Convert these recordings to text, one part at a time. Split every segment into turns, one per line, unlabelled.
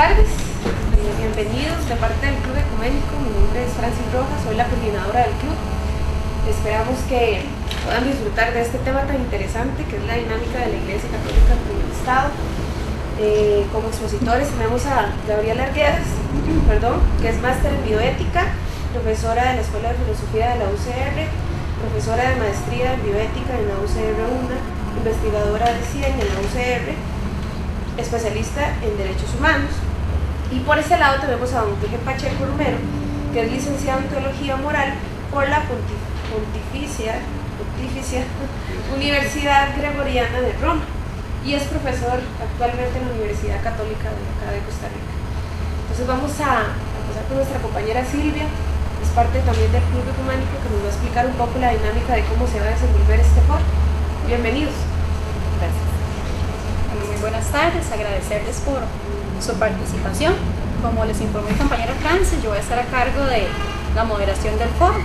tardes, bienvenidos de parte del Club Ecuménico. Mi nombre es Francis Rojas, soy la coordinadora del club. Esperamos que puedan disfrutar de este tema tan interesante que es la dinámica de la Iglesia Católica en el Estado. Como expositores tenemos a Gabriela Arguedas, que es máster en bioética, profesora de la Escuela de Filosofía de la UCR, profesora de maestría en bioética en la UCR 1, investigadora de CIEN en la UCR, especialista en derechos humanos. Y por ese lado tenemos a don Enrique Pacheco Romero, que es licenciado en teología moral por la Pontificia Universidad Gregoriana de Roma y es profesor actualmente en la Universidad Católica de acá de Costa Rica. Entonces vamos a empezar con nuestra compañera Silvia, es parte también del Club Ecuménico, que nos va a explicar un poco la dinámica de cómo se va a desenvolver este foro. Bienvenidos.
Gracias. Muy buenas tardes, agradecerles por su participación. Como les informó mi compañera Francis, yo voy a estar a cargo de la moderación del foro.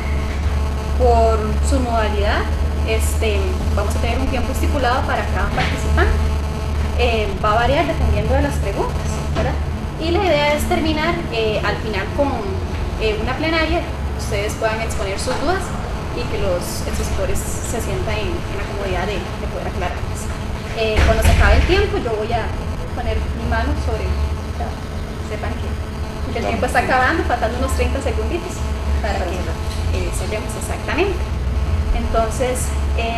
Por su modalidad, vamos a tener un tiempo estipulado para cada participante. Va a variar dependiendo de las preguntas, ¿verdad? Y la idea es terminar al final con una plenaria, ustedes puedan exponer sus dudas y que los expositores se sientan en la comodidad de poder aclararlas. Cuando se acabe el tiempo, yo voy a poner mi mano sobre, sepan que el tiempo está acabando, faltando unos 30 segunditos para que cerremos exactamente. Entonces,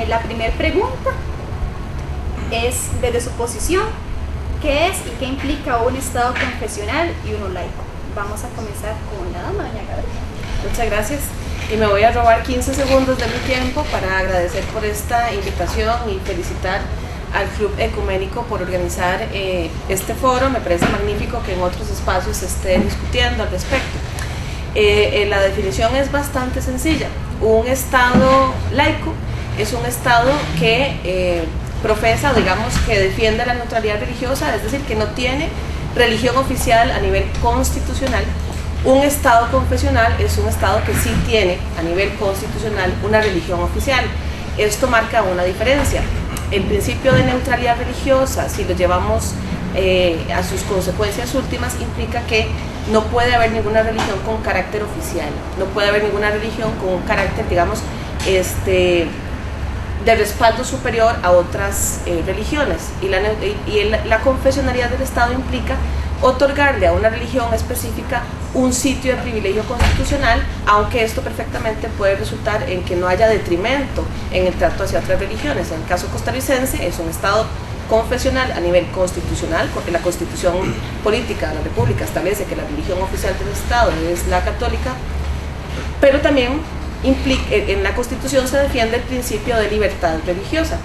la primera pregunta es desde su posición, ¿qué es y qué implica un Estado confesional y uno laico? Vamos a comenzar con la dama, doña Gabriela.
Muchas gracias. Y me voy a robar 15 segundos de mi tiempo para agradecer por esta invitación y felicitar al Club Ecuménico por organizar este foro. Me parece magnífico que en otros espacios se esté discutiendo al respecto. La definición es bastante sencilla. Un Estado laico es un Estado que profesa, digamos, que defiende la neutralidad religiosa, es decir, que no tiene religión oficial a nivel constitucional. Un Estado confesional es un Estado que sí tiene a nivel constitucional una religión oficial. Esto marca una diferencia. El principio de neutralidad religiosa, si lo llevamos a sus consecuencias últimas, implica que no puede haber ninguna religión con carácter oficial, no puede haber ninguna religión con un carácter, digamos, de respaldo superior a otras religiones. Y la confesionalidad del Estado implica otorgarle a una religión específica un sitio de privilegio constitucional, aunque esto perfectamente puede resultar en que no haya detrimento en el trato hacia otras religiones. En el caso costarricense es un Estado confesional a nivel constitucional, porque la Constitución Política de la República establece que la religión oficial del Estado es la católica, pero también en la Constitución se defiende el principio de libertad religiosa.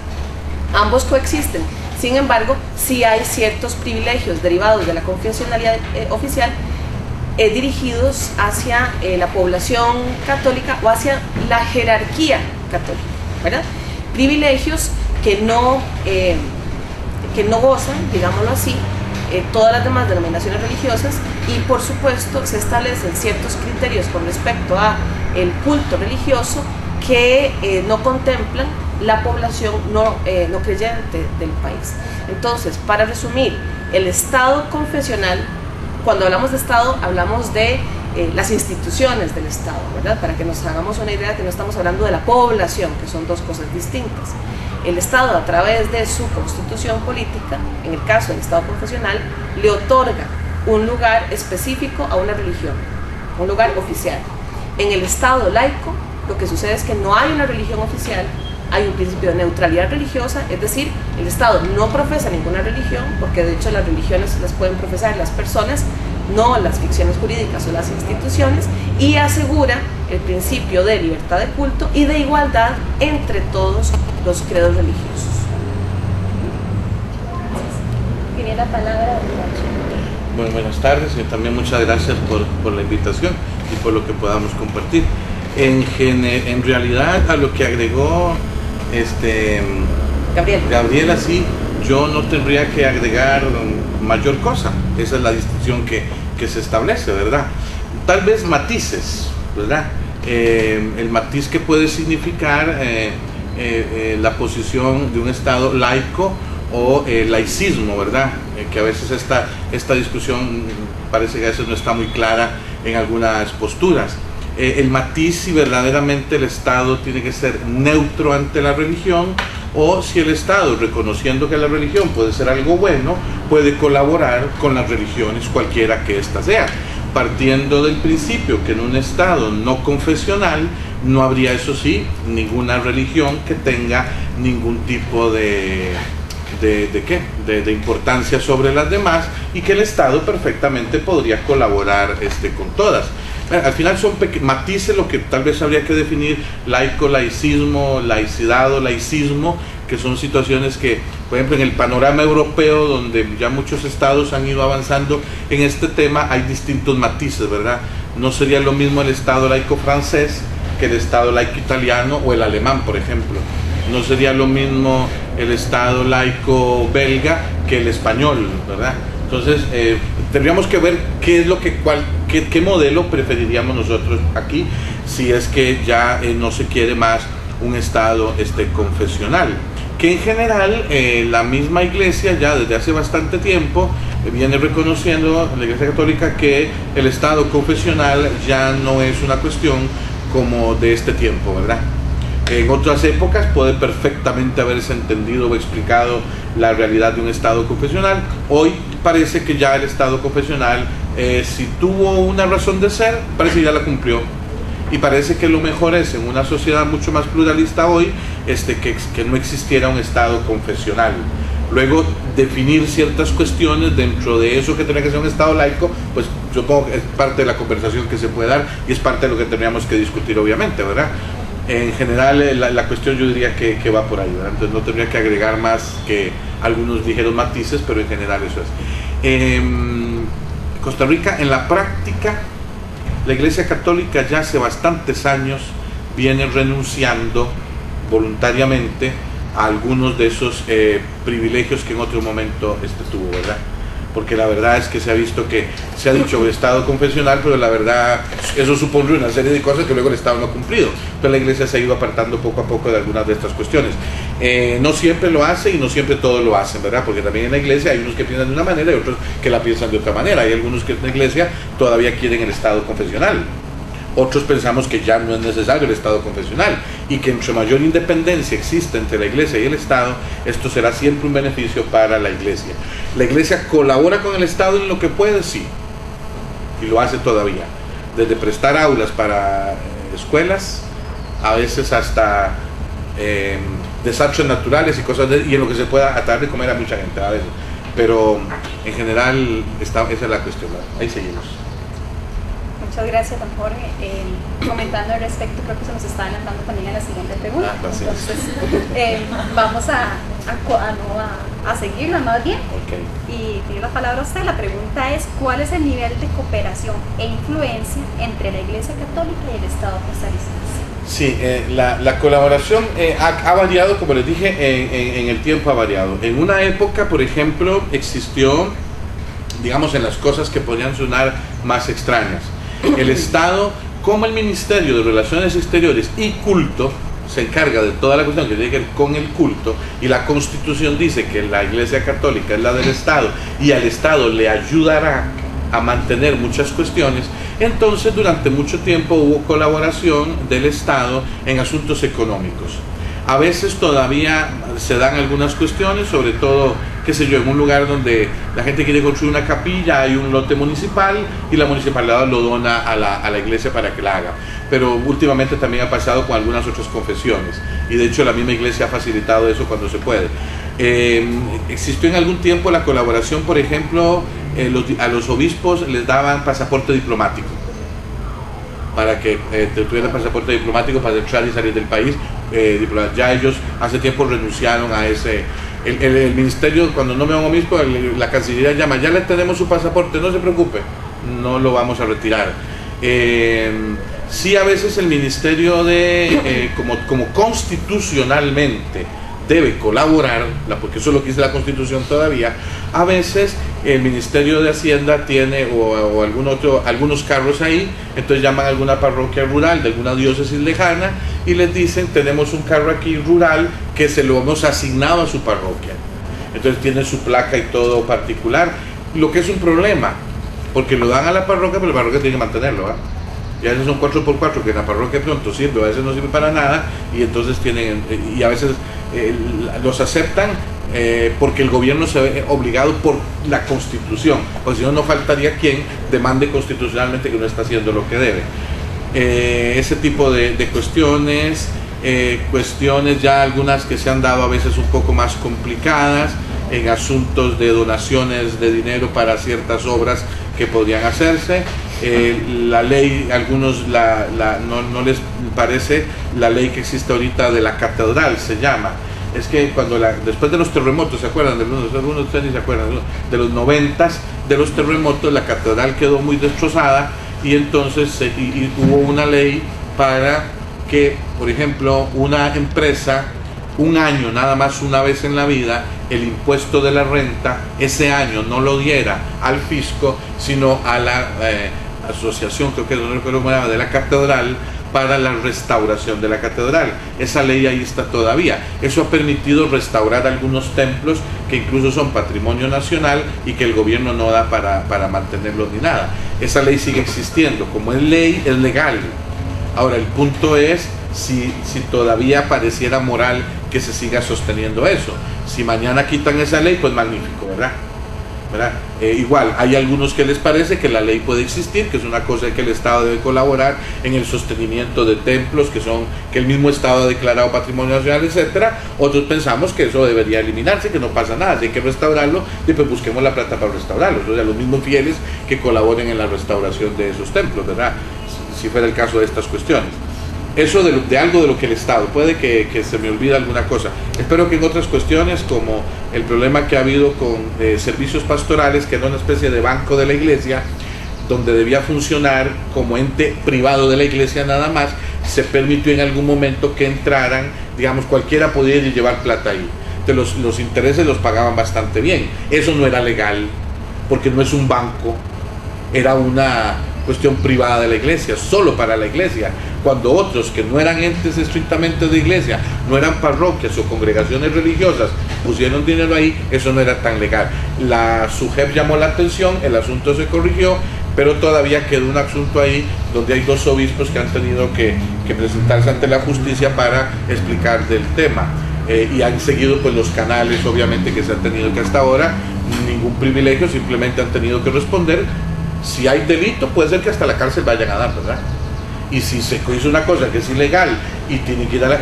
Ambos coexisten. Sin embargo, sí hay ciertos privilegios derivados de la confesionalidad oficial dirigidos hacia la población católica o hacia la jerarquía católica, ¿verdad? Privilegios que no gozan, digámoslo así, todas las demás denominaciones religiosas, y por supuesto se establecen ciertos criterios con respecto a el culto religioso que no contemplan la población no creyente del país. Entonces, para resumir, el Estado confesional, cuando hablamos de Estado, hablamos de las instituciones del Estado, ¿verdad? Para que nos hagamos una idea que no estamos hablando de la población, que son dos cosas distintas. El Estado, a través de su constitución política, en el caso del Estado confesional, le otorga un lugar específico a una religión, un lugar oficial. En el Estado laico, lo que sucede es que no hay una religión oficial, hay un principio de neutralidad religiosa, es decir, el Estado no profesa ninguna religión, porque de hecho las religiones las pueden profesar las personas, no las ficciones jurídicas o las instituciones, y asegura el principio de libertad de culto y de igualdad entre todos los credos religiosos.
Tiene la palabra.
Bueno, buenas tardes y también muchas gracias por la invitación y por lo que podamos compartir. En realidad, a lo que agregó Gabriela, sí, yo no tendría que agregar mayor cosa. Esa es la distinción que se establece, ¿verdad? Tal vez matices, ¿verdad? El matiz que puede significar la posición de un Estado laico o laicismo, ¿verdad? Que a veces esta discusión parece que a veces no está muy clara en algunas posturas. El matiz si verdaderamente el Estado tiene que ser neutro ante la religión, o si el Estado, reconociendo que la religión puede ser algo bueno, puede colaborar con las religiones cualquiera que ésta sea, partiendo del principio que en un Estado no confesional no habría, eso sí, ninguna religión que tenga ningún tipo de importancia sobre las demás, y que el Estado perfectamente podría colaborar con todas. Al final son matices lo que tal vez habría que definir: laico, laicismo, laicidad o laicismo, que son situaciones que, por ejemplo, en el panorama europeo, donde ya muchos estados han ido avanzando en este tema, hay distintos matices, ¿verdad? No sería lo mismo el Estado laico francés que el Estado laico italiano o el alemán, por ejemplo. No sería lo mismo el Estado laico belga que el español, ¿verdad? Entonces, tendríamos que ver qué modelo preferiríamos nosotros aquí, si es que ya no se quiere más un Estado confesional. Que en general la misma Iglesia ya desde hace bastante tiempo viene reconociendo, la Iglesia Católica, que el Estado confesional ya no es una cuestión como de este tiempo, ¿verdad? En otras épocas puede perfectamente haberse entendido o explicado la realidad de un Estado confesional. Hoy parece que ya el Estado confesional, si tuvo una razón de ser, parece que ya la cumplió. Y parece que lo mejor es, en una sociedad mucho más pluralista hoy, que no existiera un Estado confesional. Luego, definir ciertas cuestiones dentro de eso que tiene que ser un Estado laico, pues supongo que es parte de la conversación que se puede dar, y es parte de lo que tendríamos que discutir, obviamente, ¿verdad? En general la cuestión yo diría que va por ahí, ¿verdad? Entonces no tendría que agregar más que algunos ligeros matices, pero en general eso es. Costa Rica, en la práctica, la Iglesia Católica ya hace bastantes años viene renunciando voluntariamente a algunos de esos privilegios que en otro momento tuvo, ¿verdad? Porque la verdad es que se ha visto que se ha dicho Estado confesional, pero la verdad eso supone una serie de cosas que luego el Estado no ha cumplido. Pero la Iglesia se ha ido apartando poco a poco de algunas de estas cuestiones. No siempre lo hace y no siempre todos lo hacen, ¿verdad? Porque también en la Iglesia hay unos que piensan de una manera y otros que la piensan de otra manera. Hay algunos que en la Iglesia todavía quieren el Estado confesional. Otros pensamos que ya no es necesario el Estado confesional, y que entre mayor independencia existe entre la Iglesia y el Estado, esto será siempre un beneficio para la Iglesia. La Iglesia colabora con el Estado en lo que puede, sí, y lo hace todavía, desde prestar aulas para escuelas, a veces hasta desastres naturales y cosas y en lo que se pueda atar de comer a mucha gente a veces. Pero en general esa es la cuestión, ¿verdad? Ahí seguimos.
Muchas gracias, don Jorge. Comentando al respecto, creo que se nos está adelantando también a la siguiente pregunta. Entonces, vamos a seguirla más bien.
Okay.
Y tiene la palabra usted. La pregunta es: ¿cuál es el nivel de cooperación e influencia entre la Iglesia Católica y el Estado costarricense?
Sí, la colaboración ha variado, como les dije, en el tiempo ha variado. En una época, por ejemplo, existió, digamos, en las cosas que podrían sonar más extrañas, el Estado, como el Ministerio de Relaciones Exteriores y Culto, se encarga de toda la cuestión que tiene que ver con el culto, y la Constitución dice que la Iglesia Católica es la del Estado y al Estado le ayudará a mantener muchas cuestiones. Entonces, durante mucho tiempo hubo colaboración del Estado en asuntos económicos. A veces todavía se dan algunas cuestiones, sobre todo, qué sé yo, en un lugar donde la gente quiere construir una capilla, hay un lote municipal y la municipalidad lo dona a la iglesia para que la haga. Pero últimamente también ha pasado con algunas otras confesiones, y de hecho la misma iglesia ha facilitado eso cuando se puede. Existió en algún tiempo la colaboración, por ejemplo, a los obispos les daban pasaporte diplomático, para que tuvieran pasaporte diplomático para entrar y salir del país. Ya ellos hace tiempo renunciaron a ese. El ministerio, cuando no me un obispo, la Cancillería llama: ya le tenemos su pasaporte, no se preocupe, no lo vamos a retirar. Sí, a veces el ministerio como constitucionalmente debe colaborar, porque eso es lo que dice la Constitución todavía. A veces el Ministerio de Hacienda tiene o algunos carros ahí, entonces llaman a alguna parroquia rural de alguna diócesis lejana y les dicen: tenemos un carro aquí rural que se lo hemos asignado a su parroquia. entonces tiene su placa y todo particular, lo que es un problema, porque lo dan a la parroquia, pero la parroquia tiene que mantenerlo, ¿eh? Y a veces son 4x4 que en la parroquia pronto sirve, a veces no sirve para nada, y entonces y a veces los aceptan porque el gobierno se ve obligado por la Constitución, porque si no, no faltaría quien demande constitucionalmente que no está haciendo lo que debe. Ese tipo de cuestiones, cuestiones ya algunas que se han dado a veces un poco más complicadas, en asuntos de donaciones de dinero para ciertas obras que podrían hacerse. La ley, algunos no les parece la ley que existe ahorita de la catedral, se llama. Es que después de los terremotos, ¿se acuerdan? Algunos de ustedes ni se acuerdan, de los 90s, de los terremotos, la catedral quedó muy destrozada, y entonces hubo una ley para que, por ejemplo, una empresa, un año, nada más una vez en la vida, el impuesto de la renta, ese año no lo diera al fisco, sino a la asociación, creo que no recuerdo cómo se llama, de la catedral, para la restauración de la catedral. Esa ley ahí está todavía. Eso ha permitido restaurar algunos templos que incluso son patrimonio nacional y que el gobierno no da para mantenerlos ni nada. Esa ley sigue existiendo. Como es ley, es legal. Ahora, el punto es si todavía pareciera moral que se siga sosteniendo eso. Si mañana quitan esa ley, pues magnífico, ¿verdad? Igual, hay algunos que les parece que la ley puede existir, que es una cosa que el Estado debe colaborar en el sostenimiento de templos que el mismo Estado ha declarado patrimonio nacional, etcétera. Otros pensamos que eso debería eliminarse, que no pasa nada, si hay que restaurarlo, y pues busquemos la plata para restaurarlo. O sea, los mismos fieles que colaboren en la restauración de esos templos, ¿verdad? Si fuera el caso de estas cuestiones. Eso de algo de lo que el Estado, puede que se me olvide alguna cosa. Espero que en otras cuestiones, como el problema que ha habido con servicios pastorales, que era una especie de banco de la iglesia, donde debía funcionar como ente privado de la iglesia nada más, se permitió en algún momento que entraran, digamos, cualquiera podía ir y llevar plata ahí. Entonces los intereses los pagaban bastante bien. Eso no era legal, porque no es un banco, era una cuestión privada de la iglesia, solo para la iglesia. Cuando otros que no eran entes estrictamente de iglesia, no eran parroquias o congregaciones religiosas, pusieron dinero ahí, eso no era tan legal. La SUGEP llamó la atención, el asunto se corrigió, pero todavía quedó un asunto ahí donde hay 2 obispos que han tenido que presentarse ante la justicia para explicar del tema. Y han seguido pues los canales, obviamente, que se han tenido que hasta ahora, ningún privilegio, simplemente han tenido que responder. Si hay delito, puede ser que hasta la cárcel vayan a dar, ¿verdad? Y si se hizo una cosa que es ilegal y tienen que ir a la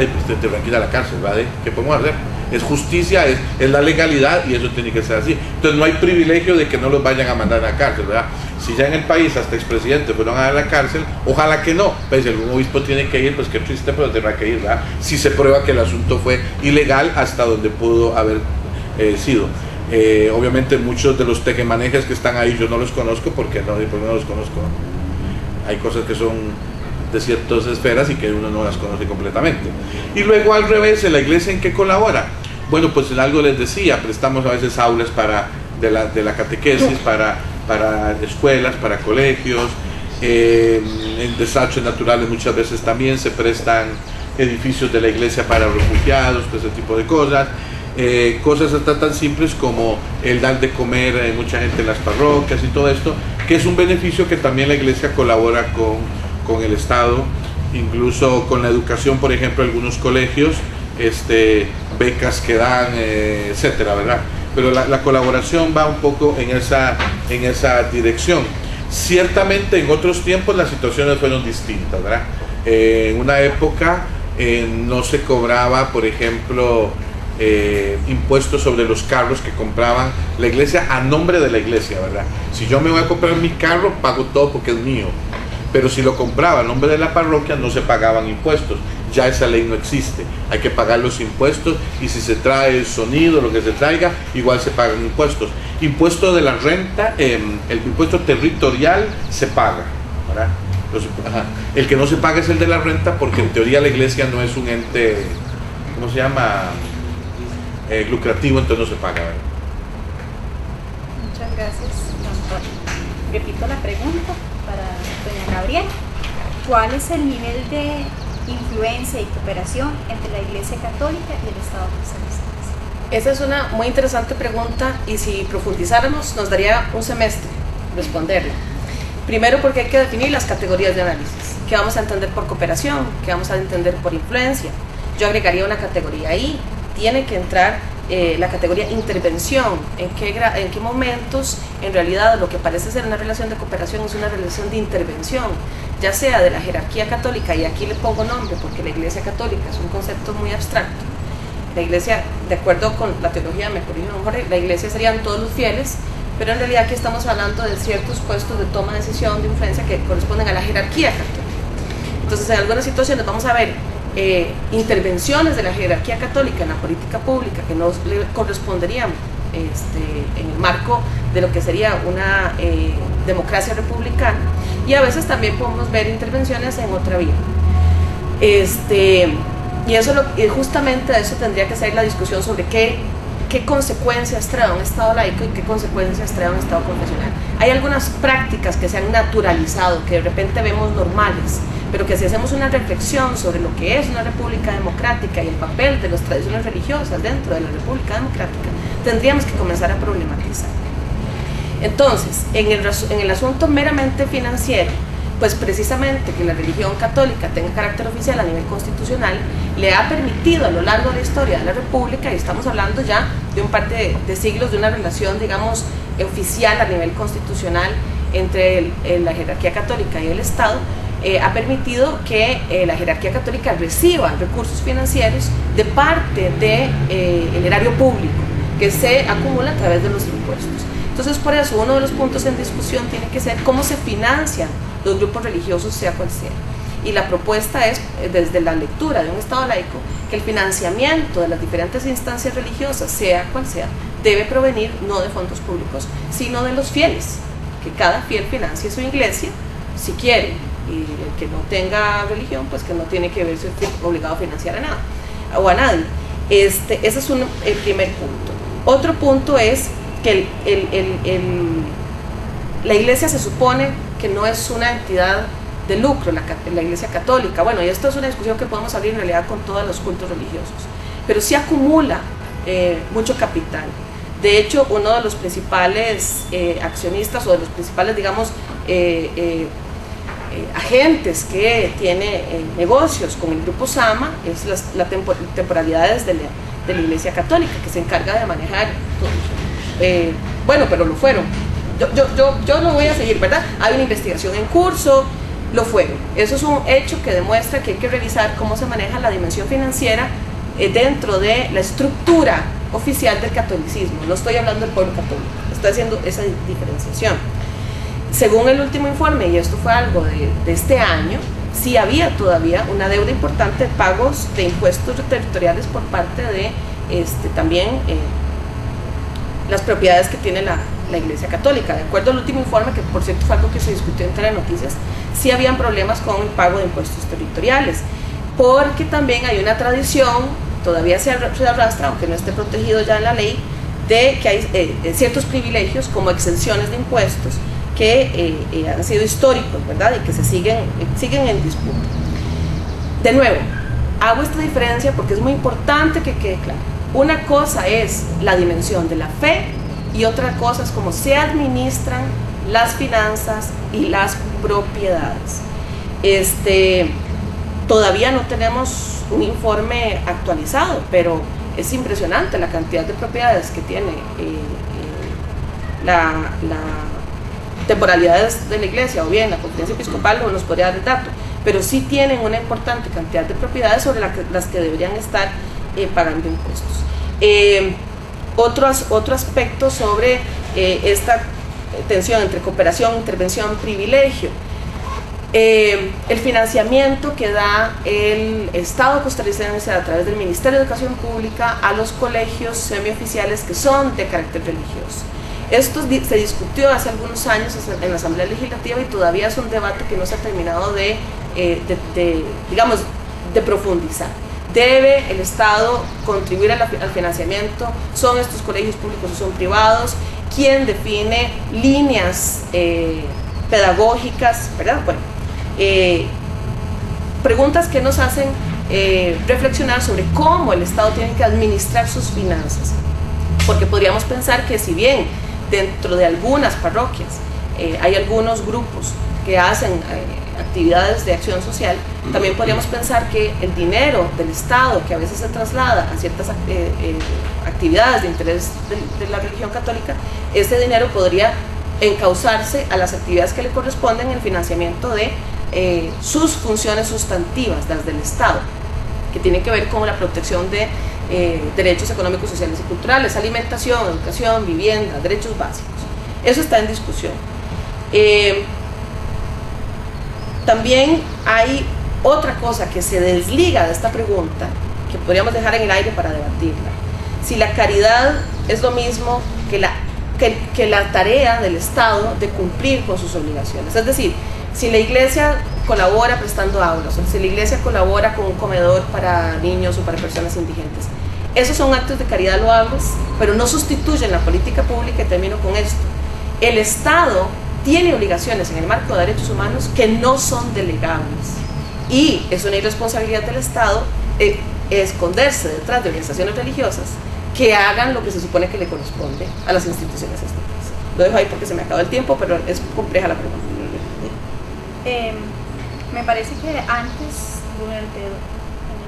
cárcel, ¿vale? ¿Qué podemos hacer? Es justicia, es la legalidad, y eso tiene que ser así. Entonces no hay privilegio de que no los vayan a mandar a la cárcel, ¿verdad? Si ya en el país hasta expresidentes fueron a la cárcel, ojalá que no. Pues si algún obispo tiene que ir, pues qué triste, pero tendrá que ir, ¿verdad? Si se prueba que el asunto fue ilegal hasta donde pudo haber sido. Obviamente muchos de los tejemanejes que están ahí yo no los conozco, porque no los conozco. Hay cosas que son de ciertas esferas y que uno no las conoce completamente. Y luego al revés, ¿en la iglesia en qué colabora? Bueno, pues en algo les decía, prestamos a veces aulas de la catequesis, para escuelas, para colegios, en desastres naturales muchas veces también se prestan edificios de la iglesia para refugiados, todo ese tipo de cosas. Cosas hasta tan simples como el dar de comer a mucha gente en las parroquias y todo esto, que es un beneficio que también la iglesia colabora con el Estado, incluso con la educación, por ejemplo, algunos colegios, becas que dan, etcétera, ¿verdad? Pero la colaboración va un poco en esa dirección. Ciertamente en otros tiempos las situaciones fueron distintas, ¿verdad? En una época no se cobraba, por ejemplo, impuestos sobre los carros que compraban la iglesia a nombre de la iglesia, ¿verdad? Si yo me voy a comprar mi carro, pago todo porque es mío, pero si lo compraba a nombre de la parroquia no se pagaban impuestos. Ya esa ley no existe, hay que pagar los impuestos, y si se trae el sonido, lo que se traiga, igual se pagan impuestos. Impuesto de la renta, el impuesto territorial se paga, ¿verdad? El que no se paga es el de la renta, porque en teoría la iglesia no es un ente, ¿cómo se llama? Lucrativo, entonces no se paga, ¿verdad?
Muchas gracias, Antonio. Repito la pregunta para doña Gabriela. ¿Cuál es el nivel de influencia y cooperación entre la Iglesia Católica y el Estado costarricense?
Esa es una muy interesante pregunta y si profundizáramos nos daría un semestre responderla. Primero porque hay que definir las categorías de análisis. ¿Qué vamos a entender por cooperación? ¿Qué vamos a entender por influencia? Yo agregaría una categoría ahí. Tiene que entrar la categoría intervención. ¿En qué momentos en realidad lo que parece ser una relación de cooperación es una relación de intervención? Ya sea de la jerarquía católica, y aquí le pongo nombre porque la Iglesia Católica es un concepto muy abstracto. La Iglesia, de acuerdo con la teología, me corrijo don Jorge, la Iglesia serían todos los fieles, pero en realidad aquí estamos hablando de ciertos puestos de toma de decisión, de influencia que corresponden a la jerarquía católica. Entonces, en algunas situaciones vamos a ver intervenciones de la jerarquía católica en la política pública que no le corresponderían en el marco de lo que sería una democracia republicana, y a veces también podemos ver intervenciones en otra vía. Y eso justamente de eso tendría que ser la discusión sobre qué consecuencias trae un Estado laico y qué consecuencias trae un Estado confesional. Hay algunas prácticas que se han naturalizado, que de repente vemos normales, pero que si hacemos una reflexión sobre lo que es una república democrática y el papel de las tradiciones religiosas dentro de la república democrática, tendríamos que comenzar a problematizar. Entonces, en el asunto meramente financiero, pues precisamente que la religión católica tenga carácter oficial a nivel constitucional le ha permitido a lo largo de la historia de la República, y estamos hablando ya de un par de siglos de una relación, digamos, oficial a nivel constitucional entre la jerarquía católica y el Estado, ha permitido que la jerarquía católica reciba recursos financieros de parte del erario público que se acumula a través de los impuestos. Entonces, por eso uno de los puntos en discusión tiene que ser cómo se financian los grupos religiosos, sea cual sea. Y la propuesta es, desde la lectura de un Estado laico, que el financiamiento de las diferentes instancias religiosas, sea cual sea, debe provenir no de fondos públicos, sino de los fieles, que cada fiel financie su iglesia, si quiere, y el que no tenga religión, pues que no tiene que verse obligado a financiar a nada, o a nadie. Ese es el primer punto. Otro punto es que la iglesia se supone que no es una entidad de lucro, la Iglesia Católica. Bueno, y esto es una discusión que podemos abrir en realidad con todos los cultos religiosos, pero sí acumula mucho capital. De hecho, uno de los principales accionistas o de los principales, digamos, agentes que tiene negocios con el grupo Sama es las temporalidades de la Iglesia Católica, que se encarga de manejar todo. Bueno, pero lo fueron. Yo lo voy a seguir, ¿verdad? Hay una investigación en curso, lo fueron. Eso es un hecho que demuestra que hay que revisar cómo se maneja la dimensión financiera dentro de la estructura oficial del catolicismo. No estoy hablando del pueblo católico, estoy haciendo esa diferenciación. Según el último informe, y esto fue algo de este año, sí había todavía una deuda importante de pagos de impuestos territoriales por parte de también las propiedades que tiene la Iglesia Católica. De acuerdo al último informe, que por cierto fue algo que se discutió en Telenoticias, sí habían problemas con el pago de impuestos territoriales, porque también hay una tradición, todavía se arrastra, aunque no esté protegido ya en la ley, de que hay ciertos privilegios como exenciones de impuestos que han sido históricos, ¿verdad? Y que se siguen en disputa. De nuevo, hago esta diferencia porque es muy importante que quede claro. Una cosa es la dimensión de la fe y otra cosa es cómo se administran las finanzas y las propiedades. Todavía no tenemos un informe actualizado, pero es impresionante la cantidad de propiedades que tiene la temporalidades de la iglesia, o bien la conferencia episcopal no nos podría dar el dato, pero sí tienen una importante cantidad de propiedades sobre las que deberían estar pagando impuestos. Otro aspecto sobre esta tensión entre cooperación, intervención, privilegio. El financiamiento que da el Estado costarricense a través del Ministerio de Educación Pública a los colegios semioficiales que son de carácter religioso. Esto se discutió hace algunos años en la Asamblea Legislativa y todavía es un debate que no se ha terminado de profundizar. ¿Debe el Estado contribuir al financiamiento? ¿Son estos colegios públicos o son privados? ¿Quién define líneas pedagógicas? ¿Verdad? Bueno, preguntas que nos hacen reflexionar sobre cómo el Estado tiene que administrar sus finanzas, porque podríamos pensar que si bien dentro de algunas parroquias hay algunos grupos que hacen actividades de acción social, también podríamos pensar que el dinero del Estado, que a veces se traslada a ciertas actividades de interés de la religión católica, ese dinero podría encauzarse a las actividades que le corresponden en el financiamiento de sus funciones sustantivas, las del Estado, que tienen que ver con la protección de derechos económicos, sociales y culturales, alimentación, educación, vivienda, derechos básicos. Eso está en discusión. También hay otra cosa que se desliga de esta pregunta, que podríamos dejar en el aire para debatirla. Si la caridad es lo mismo que la tarea del Estado de cumplir con sus obligaciones. Es decir, si la iglesia colabora prestando aulas, o si la iglesia colabora con un comedor para niños o para personas indigentes, esos son actos de caridad loables, pero no sustituyen la política pública. Y termino con esto. El Estado tiene obligaciones en el marco de derechos humanos que no son delegables, y es una irresponsabilidad del Estado esconderse detrás de organizaciones religiosas que hagan lo que se supone que le corresponde a las instituciones estatales. Lo dejo ahí porque se me acabó el tiempo, pero es compleja la pregunta.
Me parece que antes, durante el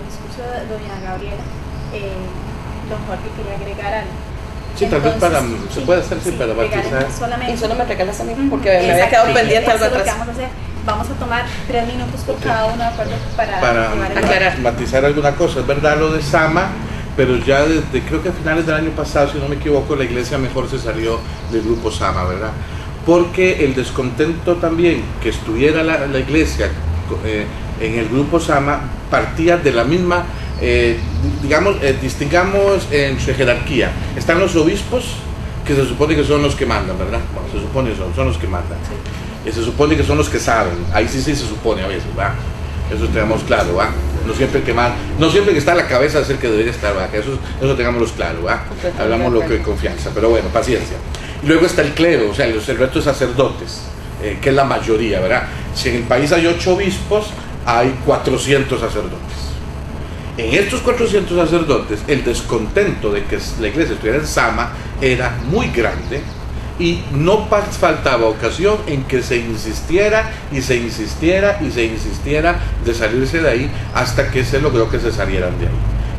discurso de doña Gabriela, don Jorge quería agregar algo.
Sí, tal vez se puede hacer, sí, para matizar.
Y solo me regalas a mí, porque me había quedado pendiente algo atrás.
Vamos a tomar 3 minutos por cada uno, de acuerdo, para
aclarar,
matizar alguna cosa. Es verdad lo de Sama, pero ya desde creo que a finales del año pasado, si no me equivoco, la iglesia mejor se salió del grupo Sama, ¿verdad? Porque el descontento también que estuviera la iglesia en el grupo Sama partía de la misma, distingamos en su jerarquía. Están los obispos, que se supone que son los que mandan, ¿verdad? Bueno, se supone que son los que mandan. Sí. Y se supone que son los que saben. Ahí sí se supone a veces, ¿va? Eso tengamos claro, ¿va? No siempre el que manda, no siempre el que está a la cabeza es el que debería estar, ¿va? Eso tengámoslo claro, ¿va? Hablamos lo que confianza, pero bueno, paciencia. Y luego está el clero, o sea, el resto de sacerdotes, que es la mayoría, ¿verdad? Si en el país hay 8 obispos, hay 400 sacerdotes. En estos 400 sacerdotes, el descontento de que la iglesia estuviera en Sama era muy grande, y no faltaba ocasión en que se insistiera y se insistiera y se insistiera de salirse de ahí, hasta que se logró que se salieran de ahí.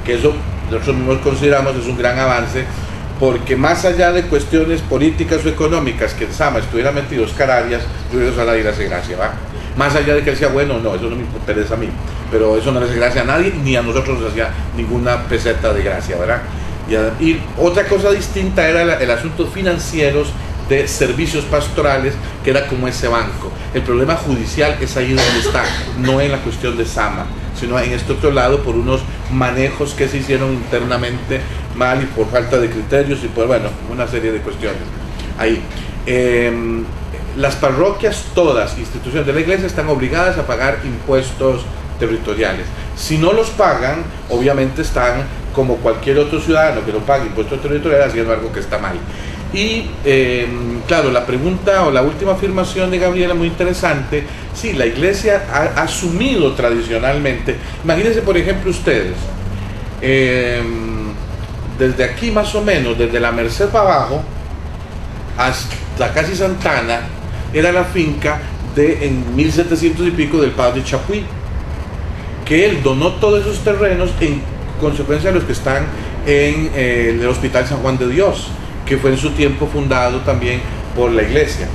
Que eso nosotros mismos consideramos es un gran avance, porque más allá de cuestiones políticas o económicas, que en Sama estuviera metido Oscar Arias, yo creo que eso a nadie le hace gracia, ¿va? Más allá de que él decía, bueno, no, eso no me interesa a mí, pero eso no le hace gracia a nadie, ni a nosotros nos hacía ninguna peseta de gracia, ¿verdad? Y otra cosa distinta era el asunto financieros de servicios pastorales, que era como ese banco. El problema judicial es ahí donde está, no en la cuestión de Sama, sino en este otro lado, por unos manejos que se hicieron internamente mal y por falta de criterios y por, bueno, una serie de cuestiones. Ahí. Las parroquias, todas, instituciones de la iglesia, están obligadas a pagar impuestos territoriales. Si no los pagan, obviamente están como cualquier otro ciudadano que no pague impuestos territoriales haciendo algo que está mal. Y claro, la pregunta o la última afirmación de Gabriela, muy interesante. Sí, la iglesia ha asumido tradicionalmente, imagínense por ejemplo ustedes, desde aquí más o menos, desde la Merced para abajo hasta casi Santana, era la finca en 1700 y pico del padre Chapuí, que él donó todos esos terrenos en consecuencia de los que están en el Hospital San Juan de Dios, que fue en su tiempo fundado también por la iglesia,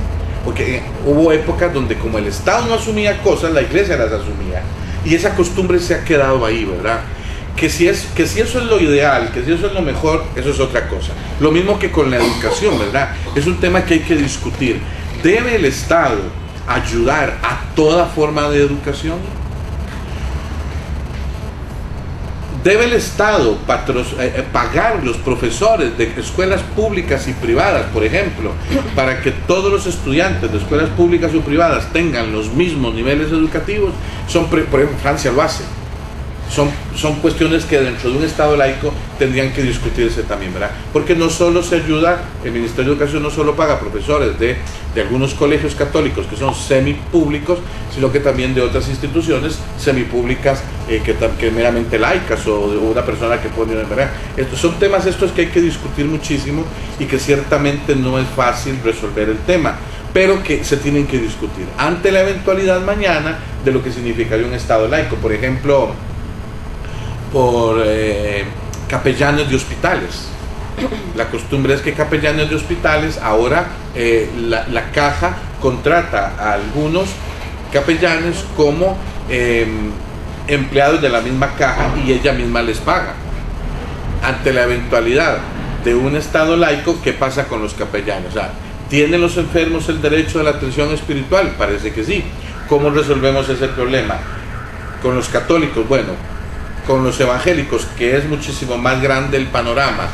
porque hubo épocas donde como el Estado no asumía cosas, la iglesia las asumía, y esa costumbre se ha quedado ahí, ¿verdad? Que si eso es lo ideal, que si eso es lo mejor, eso es otra cosa. Lo mismo que con la educación, ¿verdad? Es un tema que hay que discutir. ¿Debe el Estado ayudar a toda forma de educación? ¿Debe el Estado pagar los profesores de escuelas públicas y privadas, por ejemplo, para que todos los estudiantes de escuelas públicas o privadas tengan los mismos niveles educativos? Por ejemplo, Francia lo hace. son cuestiones que dentro de un Estado laico tendrían que discutirse también, ¿verdad? Porque no solo se ayuda, el Ministerio de Educación no solo paga profesores de algunos colegios católicos que son semipúblicos, sino que también de otras instituciones semipúblicas que meramente laicas, o de una persona que pone, ¿verdad? Estos son temas que hay que discutir muchísimo y que ciertamente no es fácil resolver el tema, pero que se tienen que discutir ante la eventualidad mañana de lo que significaría un Estado laico. Por ejemplo, por capellanes de hospitales. La costumbre es que capellanes de hospitales, ahora la caja contrata a algunos capellanes como empleados de la misma caja y ella misma les paga. Ante la eventualidad de un Estado laico, ¿qué pasa con los capellanes? O sea, ¿tienen los enfermos el derecho a la atención espiritual? Parece que sí. ¿Cómo resolvemos ese problema? Con los católicos, bueno, con los evangélicos, que es muchísimo más grande el panorama,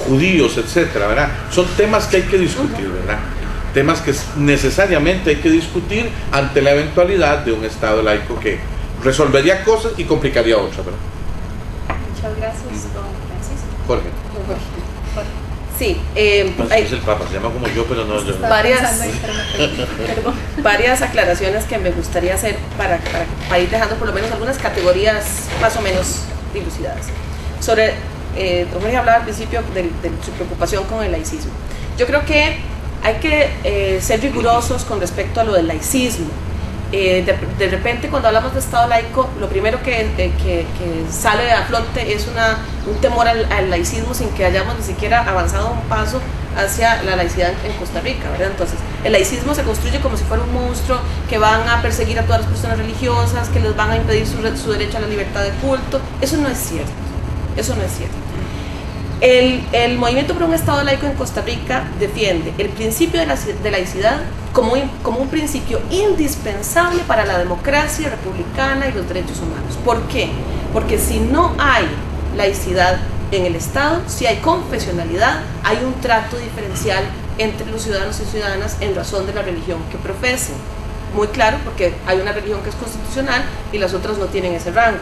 judíos, etcétera, ¿verdad? Son temas que hay que discutir, ¿verdad? Temas que necesariamente hay que discutir ante la eventualidad de un Estado laico que resolvería cosas y complicaría otras, ¿verdad?
Muchas gracias, don Francisco.
Jorge.
Sí,
Es el Papa, se llama como yo, pero no yo.
Varias aclaraciones que me gustaría hacer para ir dejando por lo menos algunas categorías más o menos dilucidadas. Sobre, don Jorge hablaba al principio de su preocupación con el laicismo. Yo creo que hay que ser rigurosos con respecto a lo del laicismo. De repente, cuando hablamos de Estado laico, lo primero que sale a flote es un temor al laicismo, sin que hayamos ni siquiera avanzado un paso hacia la laicidad en Costa Rica, ¿verdad? Entonces, el laicismo se construye como si fuera un monstruo que van a perseguir a todas las personas religiosas, que les van a impedir su derecho a la libertad de culto. Eso no es cierto. Eso no es cierto. El movimiento por un Estado laico en Costa Rica defiende el principio de laicidad como un principio indispensable para la democracia republicana y los derechos humanos. ¿Por qué? Porque si no hay laicidad en el Estado, si hay confesionalidad, hay un trato diferencial entre los ciudadanos y ciudadanas en razón de la religión que profesen. Muy claro, porque hay una religión que es constitucional y las otras no tienen ese rango.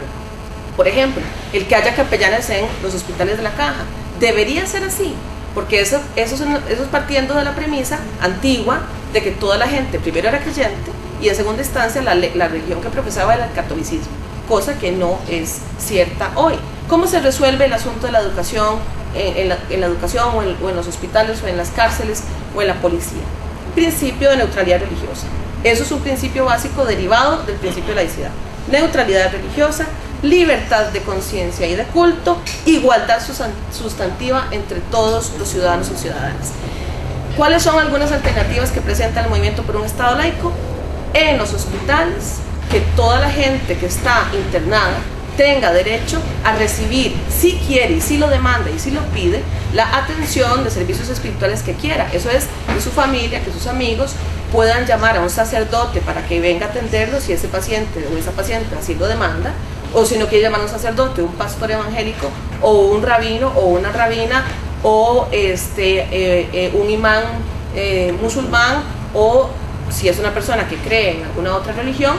Por ejemplo, el que haya capellanes en los hospitales de la Caja. Debería ser así, porque eso es partiendo de la premisa antigua de que toda la gente primero era creyente y en segunda instancia la religión que profesaba era el catolicismo, cosa que no es cierta hoy. ¿Cómo se resuelve el asunto de la educación en la educación o en los hospitales o en las cárceles o en la policía? Principio de neutralidad religiosa. Eso es un principio básico derivado del principio de laicidad. Neutralidad religiosa, libertad de conciencia y de culto, igualdad sustantiva entre todos los ciudadanos y ciudadanas. ¿Cuáles son algunas alternativas que presenta el movimiento por un Estado laico? En los hospitales, que toda la gente que está internada tenga derecho a recibir, si quiere y si lo demanda y si lo pide, la atención de servicios espirituales que quiera. Eso es, que su familia, que sus amigos puedan llamar a un sacerdote para que venga a atenderlo si ese paciente o esa paciente así lo demanda, o si no quiere llamar a un sacerdote, un pastor evangélico, o un rabino, o una rabina, o un imán musulmán, o si es una persona que cree en alguna otra religión,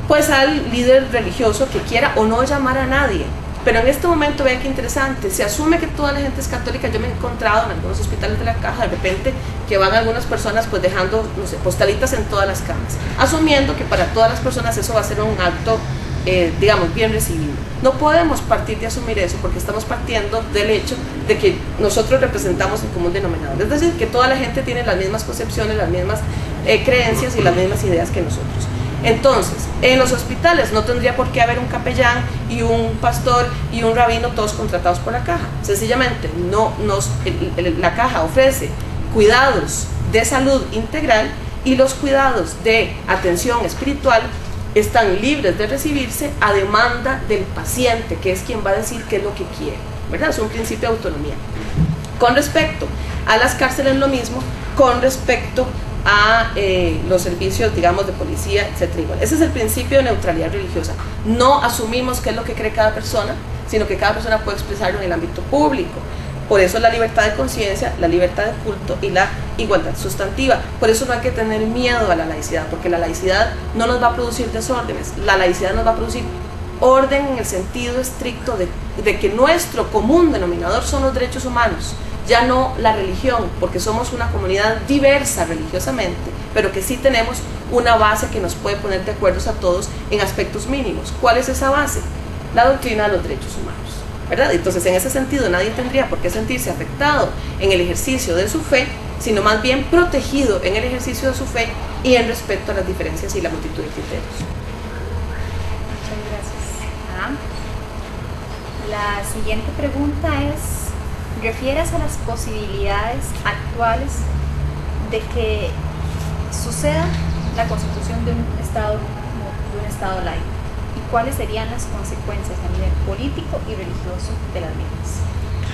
pues al líder religioso que quiera, o no llamar a nadie. Pero en este momento, vean qué interesante, se asume que toda la gente es católica. Yo me he encontrado en algunos hospitales de la Caja, de repente, que van algunas personas pues dejando, no sé, postalitas en todas las camas, asumiendo que para todas las personas eso va a ser un acto digamos, bien recibido. No podemos partir de asumir eso, porque estamos partiendo del hecho de que nosotros representamos el común denominador, es decir, que toda la gente tiene las mismas concepciones, las mismas creencias y las mismas ideas que nosotros. Entonces, en los hospitales no tendría por qué haber un capellán y un pastor y un rabino todos contratados por la Caja. Sencillamente, la Caja ofrece cuidados de salud integral, y los cuidados de atención espiritual están libres de recibirse a demanda del paciente, que es quien va a decir qué es lo que quiere, ¿verdad? Es un principio de autonomía. Con respecto a las cárceles, lo mismo. Con respecto a los servicios, digamos, de policía, etcétera, igual. Ese es el principio de neutralidad religiosa. No asumimos qué es lo que cree cada persona, sino que cada persona puede expresarlo en el ámbito público. Por eso la libertad de conciencia, la libertad de culto y la igualdad sustantiva. Por eso no hay que tener miedo a la laicidad, porque la laicidad no nos va a producir desórdenes, la laicidad nos va a producir orden en el sentido estricto de que nuestro común denominador son los derechos humanos, ya no la religión, porque somos una comunidad diversa religiosamente, pero que sí tenemos una base que nos puede poner de acuerdo a todos en aspectos mínimos. ¿Cuál es esa base? La doctrina de los derechos humanos, ¿verdad? Entonces, en ese sentido, nadie tendría por qué sentirse afectado en el ejercicio de su fe, sino más bien protegido en el ejercicio de su fe y en respeto a las diferencias y la multitud de criterios.
Muchas gracias. La siguiente pregunta es: ¿refieres a las posibilidades actuales de que suceda la constitución de un Estado laico? ¿Y cuáles serían las consecuencias a nivel político y religioso de las mismas?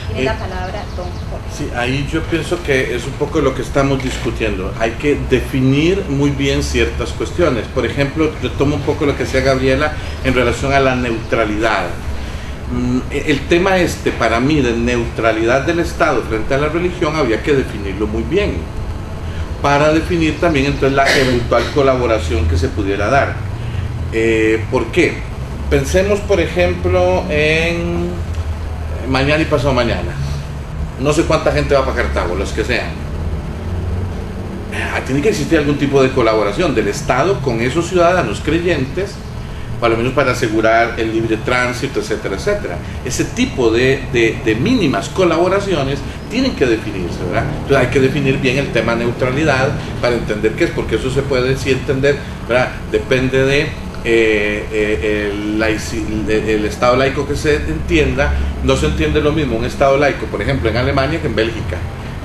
Tiene la palabra don Jorge.
Sí, ahí yo pienso que es un poco lo que estamos discutiendo. Hay que definir muy bien ciertas cuestiones. Por ejemplo, retomo un poco lo que decía Gabriela en relación a la neutralidad. El tema para mí, de neutralidad del Estado frente a la religión, habría que definirlo muy bien, para definir también entonces la eventual colaboración que se pudiera dar. ¿Por qué? Pensemos, por ejemplo, en mañana y pasado mañana. No sé cuánta gente va para Cartago, los que sean. Tiene que existir algún tipo de colaboración del Estado con esos ciudadanos creyentes, por lo menos para asegurar el libre tránsito, etcétera, etcétera. Ese tipo de mínimas colaboraciones tienen que definirse, ¿verdad? Entonces hay que definir bien el tema neutralidad para entender qué es, porque eso se puede sí entender, ¿verdad? Depende de el Estado laico que se entienda. No se entiende lo mismo un Estado laico, por ejemplo, en Alemania que en Bélgica.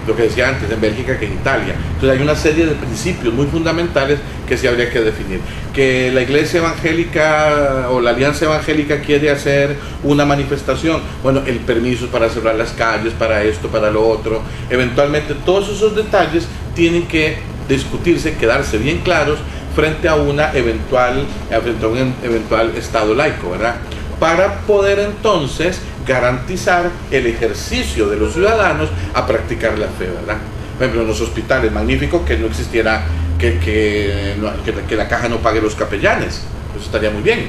Lo que decía antes, en Bélgica que en Italia. Entonces hay una serie de principios muy fundamentales que sí habría que definir. Que la Iglesia Evangélica o la Alianza Evangélica quiere hacer una manifestación, bueno, el permiso para cerrar las calles, para esto, para lo otro. Eventualmente todos esos detalles tienen que discutirse, quedarse bien claros frente a un eventual Estado laico, ¿verdad? Para poder entonces garantizar el ejercicio de los ciudadanos a practicar la fe, ¿verdad? Por ejemplo, en los hospitales, magnífico que no existiera, que la caja no pague los capellanes, eso estaría muy bien,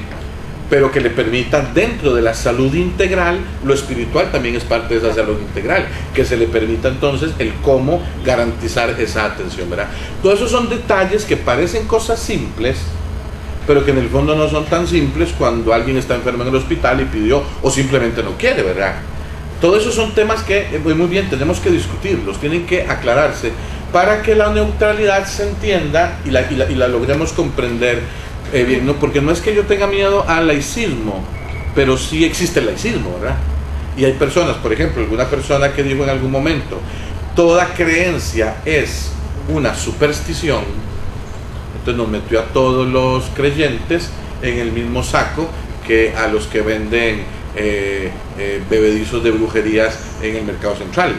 pero que le permita, dentro de la salud integral, lo espiritual también es parte de esa salud integral, que se le permita entonces el cómo garantizar esa atención, ¿verdad? Todos esos son detalles que parecen cosas simples, pero que en el fondo no son tan simples cuando alguien está enfermo en el hospital y pidió o simplemente no quiere, ¿verdad? Todos esos son temas que muy bien tenemos que discutirlos, tienen que aclararse para que la neutralidad se entienda y la logremos comprender bien, ¿no? Porque no es que yo tenga miedo al laicismo, pero sí existe el laicismo, ¿verdad? Y hay personas, por ejemplo, alguna persona que dijo en algún momento, toda creencia es una superstición. Entonces nos metió a todos los creyentes en el mismo saco que a los que venden bebedizos de brujerías en el mercado central.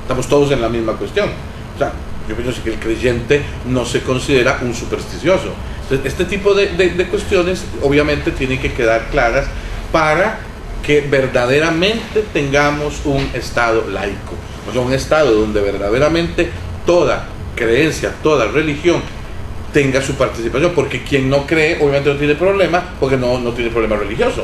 Estamos todos en la misma cuestión. O sea, yo pienso que el creyente no se considera un supersticioso. Entonces, este tipo de cuestiones obviamente tienen que quedar claras para que verdaderamente tengamos un Estado laico. O sea, un Estado donde verdaderamente toda creencia, toda religión tenga su participación, porque quien no cree obviamente no tiene problema, porque no tiene problema religioso,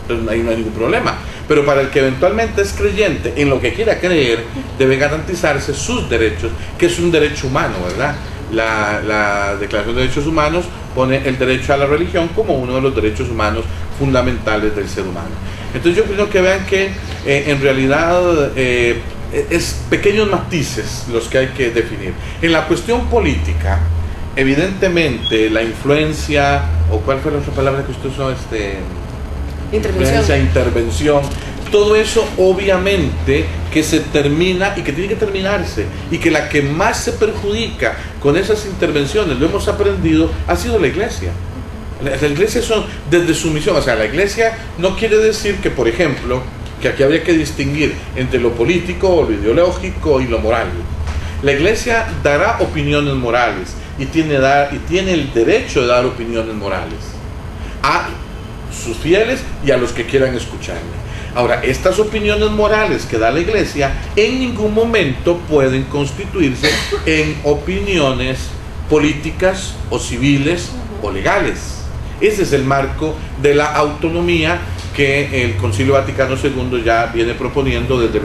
entonces ahí no hay ningún problema, pero para el que eventualmente es creyente en lo que quiera creer, debe garantizarse sus derechos, que es un derecho humano, ¿verdad? La Declaración de Derechos Humanos pone el derecho a la religión como uno de los derechos humanos fundamentales del ser humano. Entonces yo creo que vean que en realidad es pequeños matices los que hay que definir. En la cuestión política, evidentemente la influencia, o cuál fue la otra palabra que usted usó, intervención, todo eso obviamente que se termina y que tiene que terminarse, y que la que más se perjudica con esas intervenciones, lo hemos aprendido, ha sido la Iglesia. La Iglesia son desde su misión, o sea, la Iglesia no quiere decir que, por ejemplo, que aquí habría que distinguir entre lo político o lo ideológico y lo moral. La Iglesia dará opiniones morales y tiene el derecho de dar opiniones morales a sus fieles y a los que quieran escucharle. Ahora, estas opiniones morales que da la Iglesia en ningún momento pueden constituirse en opiniones políticas o civiles o legales. Ese es el marco de la autonomía que el Concilio Vaticano II ya viene proponiendo desde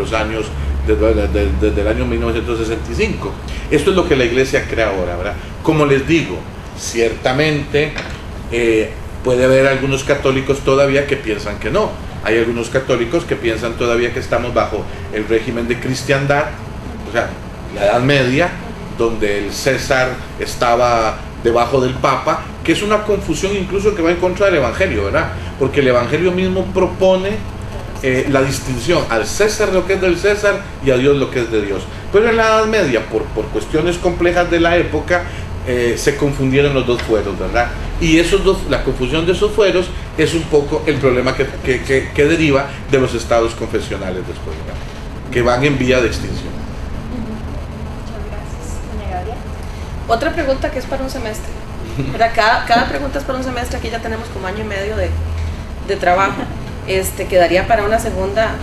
el año 1965. Esto es lo que la Iglesia crea ahora, ¿verdad? Como les digo, ciertamente puede haber algunos católicos todavía que piensan que no. Hay algunos católicos que piensan todavía que estamos bajo el régimen de cristiandad, o sea, la Edad Media, donde el César estaba debajo del Papa, que es una confusión incluso que va en contra del Evangelio, ¿verdad? Porque el Evangelio mismo propone la distinción al César lo que es del César y a Dios lo que es de Dios. Pero en la Edad Media, por cuestiones complejas de la época, se confundieron los dos fueros, ¿verdad? Y la confusión de esos fueros es un poco el problema que deriva de los estados confesionales después, ¿verdad? Que van en vía de extinción.
Muchas gracias. Doña Gabriela.
Otra pregunta que es para un semestre, ¿verdad? Cada pregunta es para un semestre. Aquí ya tenemos como año y medio de trabajo. Quedaría para una segunda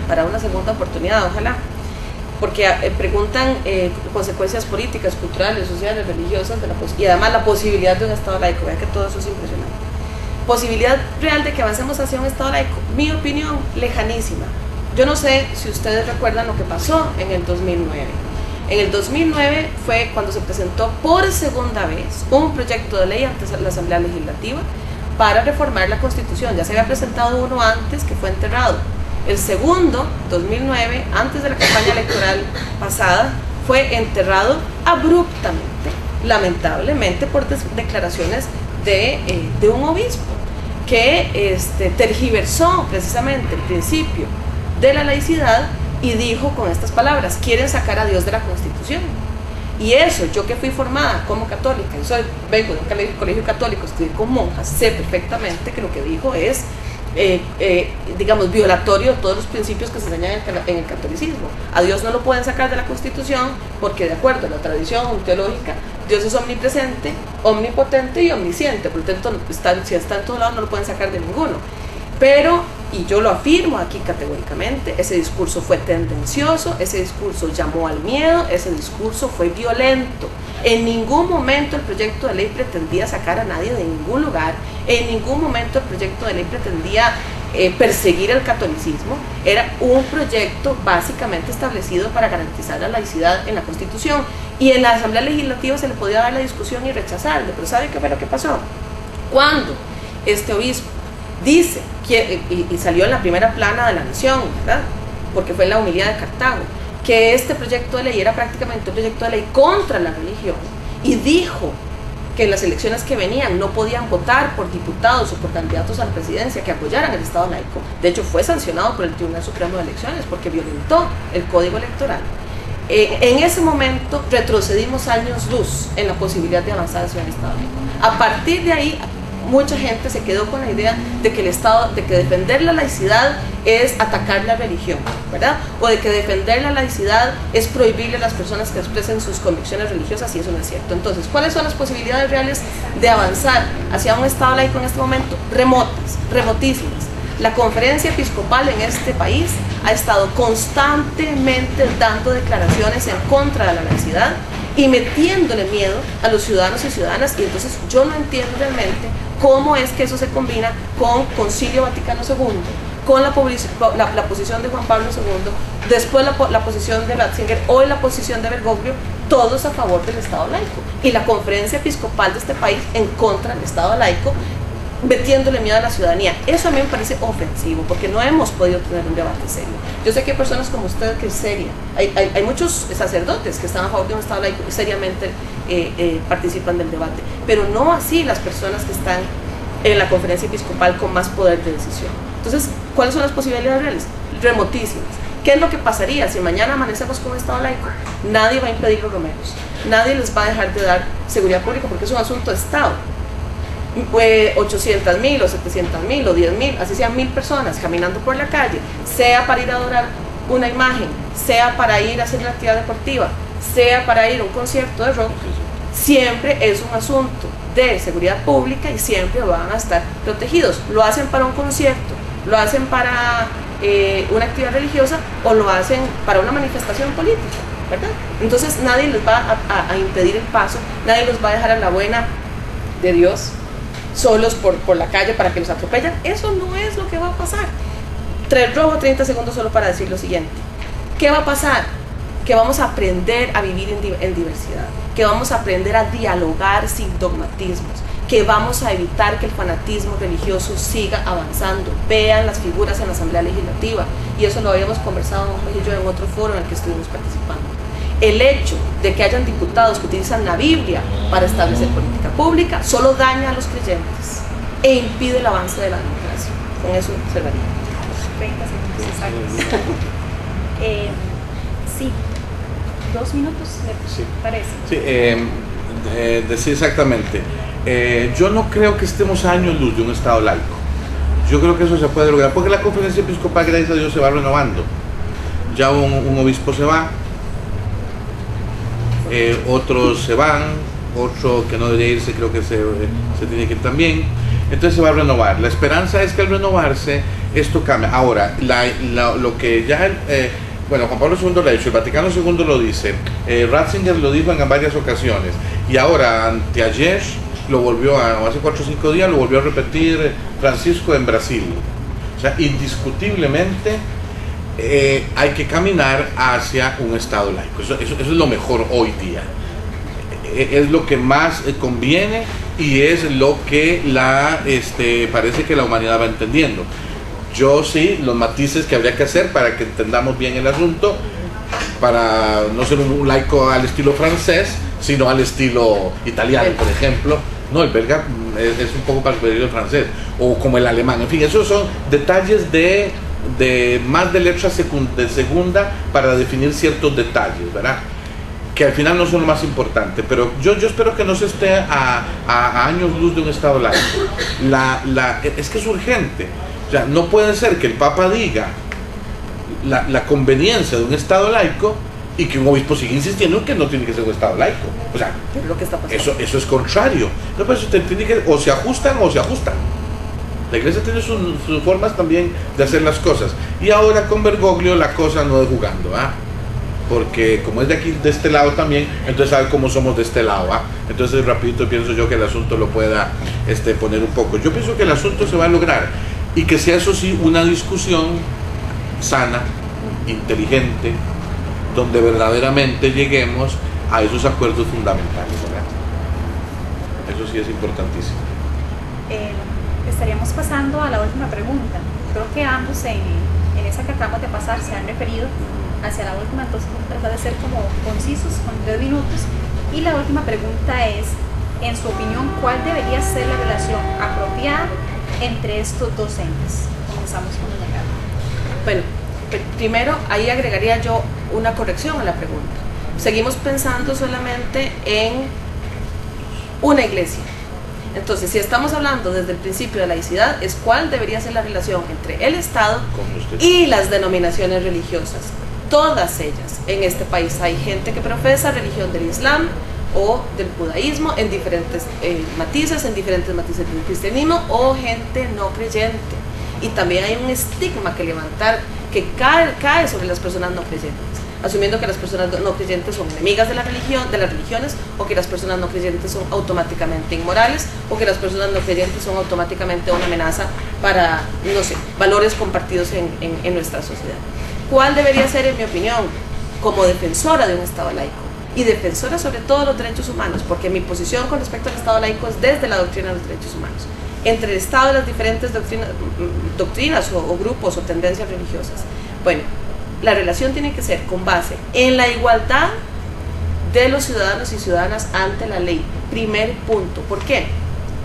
oportunidad, ojalá, porque preguntan consecuencias políticas, culturales, sociales, religiosas y además la posibilidad de un Estado laico. Vean que todo eso es impresionante. Posibilidad real de que avancemos hacia un Estado laico, mi opinión, lejanísima. Yo no sé si ustedes recuerdan lo que pasó en el 2009. En el 2009 fue cuando se presentó por segunda vez un proyecto de ley ante la Asamblea Legislativa para reformar la Constitución. Ya se había presentado uno antes que fue enterrado. El segundo, 2009, antes de la campaña electoral pasada, fue enterrado abruptamente, lamentablemente por declaraciones de un obispo que tergiversó precisamente el principio de la laicidad y dijo con estas palabras: quieren sacar a Dios de la Constitución. Y eso, yo que fui formada como católica, vengo de un colegio católico, estudié con monjas, sé perfectamente que lo que dijo es, digamos, violatorio de todos los principios que se enseñan en el catolicismo. A Dios no lo pueden sacar de la Constitución porque, de acuerdo a la tradición teológica, Dios es omnipresente, omnipotente y omnisciente, por lo tanto, si está en todos lados, no lo pueden sacar de ninguno. Pero, y yo lo afirmo aquí categóricamente, ese discurso fue tendencioso, ese discurso llamó al miedo, ese discurso fue violento. En ningún momento el proyecto de ley pretendía sacar a nadie de ningún lugar, en ningún momento el proyecto de ley pretendía perseguir el catolicismo. Era un proyecto básicamente establecido para garantizar la laicidad en la Constitución, y en la Asamblea Legislativa se le podía dar la discusión y rechazarlo. Pero ¿sabe qué fue lo que pasó? Cuando este obispo dice, y salió en la primera plana de La Nación, ¿verdad?, porque fue en la homilía de Cartago, que este proyecto de ley era prácticamente un proyecto de ley contra la religión, y dijo que en las elecciones que venían no podían votar por diputados o por candidatos a la presidencia que apoyaran el Estado laico. De hecho, fue sancionado por el Tribunal Supremo de Elecciones porque violentó el Código Electoral. En ese momento retrocedimos años luz en la posibilidad de avanzar hacia el Estado laico. A partir de ahí, mucha gente se quedó con la idea de que defender la laicidad es atacar la religión, ¿verdad? O de que defender la laicidad es prohibirle a las personas que expresen sus convicciones religiosas, y eso no es cierto. Entonces, ¿cuáles son las posibilidades reales de avanzar hacia un Estado laico en este momento? Remotas, remotísimas. La Conferencia Episcopal en este país ha estado constantemente dando declaraciones en contra de la laicidad y metiéndole miedo a los ciudadanos y ciudadanas, y entonces yo no entiendo realmente cómo es que eso se combina con Concilio Vaticano II, con la posición de Juan Pablo II, después la posición de Ratzinger, hoy la posición de Bergoglio, todos a favor del Estado laico, y la Conferencia Episcopal de este país en contra del Estado laico, metiéndole miedo a la ciudadanía. Eso a mí me parece ofensivo, porque no hemos podido tener un debate serio. Yo sé que hay personas como usted que es seria, hay muchos sacerdotes que están a favor de un Estado laico y seriamente participan del debate, pero no así las personas que están en la Conferencia Episcopal con más poder de decisión. Entonces, ¿cuáles son las posibilidades reales? Remotísimas. ¿Qué es lo que pasaría si mañana amanecemos con un Estado laico? Nadie va a impedir los romeros, nadie les va a dejar de dar seguridad pública porque es un asunto de Estado. 800,000 o 700,000 o 10,000, así sean 1,000 personas caminando por la calle, sea para ir a adorar una imagen, sea para ir a hacer una actividad deportiva, sea para ir a un concierto de rock, siempre es un asunto de seguridad pública y siempre van a estar protegidos. Lo hacen para un concierto, lo hacen para una actividad religiosa, o lo hacen para una manifestación política, ¿verdad? Entonces nadie les va a impedir el paso, nadie los va a dejar a la buena de Dios solos por la calle para que los atropellan. Eso no es lo que va a pasar. Robo 30 segundos solo para decir lo siguiente. ¿Qué va a pasar? Que vamos a aprender a vivir en diversidad, que vamos a aprender a dialogar sin dogmatismos, que vamos a evitar que el fanatismo religioso siga avanzando. Vean las figuras en la Asamblea Legislativa, y eso lo habíamos conversado en otro foro en el que estuvimos participando. El hecho de que hayan diputados que utilizan la Biblia para establecer política pública solo daña a los creyentes e impide el avance de la democracia. Con eso cerraría.
30 segundos exactos. Sí, 2 minutos, ¿le parece?
Sí, decir exactamente. Yo no creo que estemos a años luz de un Estado laico. Yo creo que eso se puede lograr, porque la conferencia episcopal, gracias a Dios, se va renovando. Ya un obispo se va, otros se van, otro que no debería irse creo que se tiene que ir también. Entonces se va a renovar. La esperanza es que al renovarse esto cambie. Ahora, lo que ya bueno, Juan Pablo II lo ha dicho, el Vaticano II lo dice, Ratzinger lo dijo en varias ocasiones, y ahora anteayer lo volvió hace 4 o 5 días lo volvió a repetir Francisco en Brasil. O sea, indiscutiblemente hay que caminar hacia un Estado laico. Eso es lo mejor hoy día. Es lo que más conviene y es lo que parece que la humanidad va entendiendo. Yo sí, los matices que habría que hacer para que entendamos bien el asunto, para no ser un laico al estilo francés, sino al estilo italiano, por ejemplo. No, el belga es un poco para el francés, o como el alemán. En fin, esos son detalles de más de letras de segunda para definir ciertos detalles, ¿verdad? Que al final no son lo más importante, pero yo espero que no se esté a años luz de un Estado laico. Es que es urgente. O sea, no puede ser que el Papa diga la conveniencia de un Estado laico y que un obispo siga insistiendo en que no tiene que ser un Estado laico. O sea,
es lo que está pasando.
Eso es contrario. No, pues usted tiene que, o se ajustan o se ajustan. La Iglesia tiene sus formas también de hacer las cosas. Y ahora con Bergoglio la cosa no es jugando, ¿ah? Porque como es de aquí, de este lado también, entonces sabe cómo somos de este lado, ¿ah? Entonces rapidito pienso yo que el asunto lo pueda poner un poco. Yo pienso que el asunto se va a lograr y que sea, eso sí, una discusión sana, inteligente, donde verdaderamente lleguemos a esos acuerdos fundamentales, ¿verdad? Eso sí es importantísimo.
Estaríamos pasando a la última pregunta. Creo que ambos en esa que acabamos de pasar se han referido hacia la última, entonces vamos a tratar de ser como concisos, con 3 minutos. Y la última pregunta es, en su opinión, ¿cuál debería ser la relación apropiada entre estos dos entes? Comenzamos con doña Carmen.
Bueno, primero ahí agregaría yo una corrección a la pregunta. Seguimos pensando solamente en una iglesia. Entonces, si estamos hablando desde el principio de laicidad, es cuál debería ser la relación entre el Estado y las denominaciones religiosas. Todas ellas. En este país hay gente que profesa religión del Islam o del judaísmo en diferentes matices del cristianismo, o gente no creyente. Y también hay un estigma que levantar que cae sobre las personas no creyentes, asumiendo que las personas no creyentes son enemigas de la religión, de las religiones, o que las personas no creyentes son automáticamente inmorales, o que las personas no creyentes son automáticamente una amenaza para, no sé, valores compartidos en nuestra sociedad. ¿Cuál debería ser, en mi opinión, como defensora de un Estado laico? Y defensora sobre todo de los derechos humanos, porque mi posición con respecto al Estado laico es desde la doctrina de los derechos humanos. Entre el Estado y las diferentes doctrinas o grupos o tendencias religiosas. Bueno, la relación tiene que ser con base en la igualdad de los ciudadanos y ciudadanas ante la ley. Primer punto. ¿Por qué?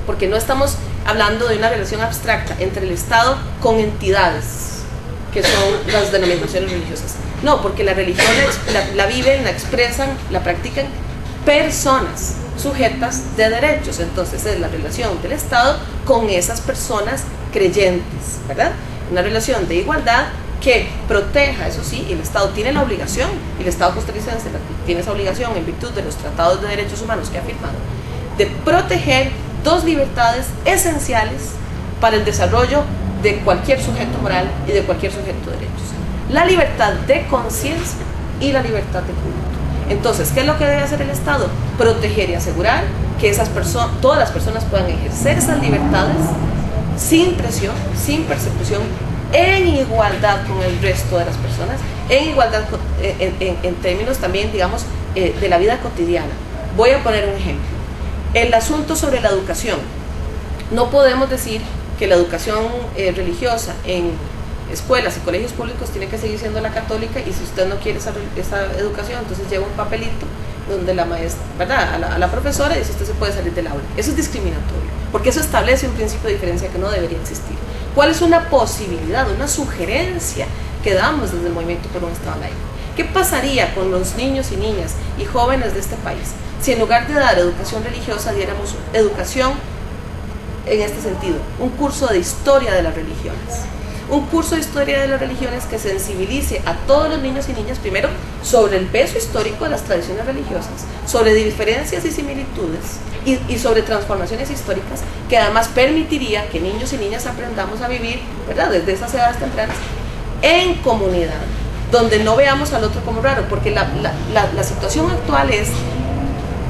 Porque no estamos hablando de una relación abstracta entre el Estado con entidades, que son las denominaciones religiosas. No, porque la religión la viven, la expresan, la practican personas sujetas de derechos. Entonces es la relación del Estado con esas personas creyentes, ¿verdad? Una relación de igualdad que proteja, eso sí, y el Estado tiene la obligación, y el Estado costarricense tiene esa obligación en virtud de los tratados de derechos humanos que ha firmado, de proteger 2 libertades esenciales para el desarrollo de cualquier sujeto moral y de cualquier sujeto de derechos: la libertad de conciencia y la libertad de culto. Entonces, ¿qué es lo que debe hacer el Estado? Proteger y asegurar que todas las personas puedan ejercer esas libertades sin presión, sin persecución, en igualdad con el resto de las personas, en igualdad en términos también, digamos, de la vida cotidiana. Voy a poner un ejemplo. El asunto sobre la educación. No podemos decir que la educación religiosa en escuelas y colegios públicos tiene que seguir siendo la católica, y si usted no quiere esa educación, entonces lleva un papelito donde la maestra, ¿verdad?, a la profesora, dice usted se puede salir del aula. Eso es discriminatorio, porque eso establece un principio de diferencia que no debería existir. ¿Cuál es una posibilidad, una sugerencia que damos desde el Movimiento por un Estado Laico? ¿Qué pasaría con los niños y niñas y jóvenes de este país si en lugar de dar educación religiosa diéramos educación en este sentido, un curso de historia de las religiones? Un curso de historia de las religiones que sensibilice a todos los niños y niñas, primero, sobre el peso histórico de las tradiciones religiosas, sobre diferencias y similitudes, y sobre transformaciones históricas, que además permitiría que niños y niñas aprendamos a vivir, ¿verdad?, desde esas edades tempranas, en comunidad, donde no veamos al otro como raro, porque la situación actual es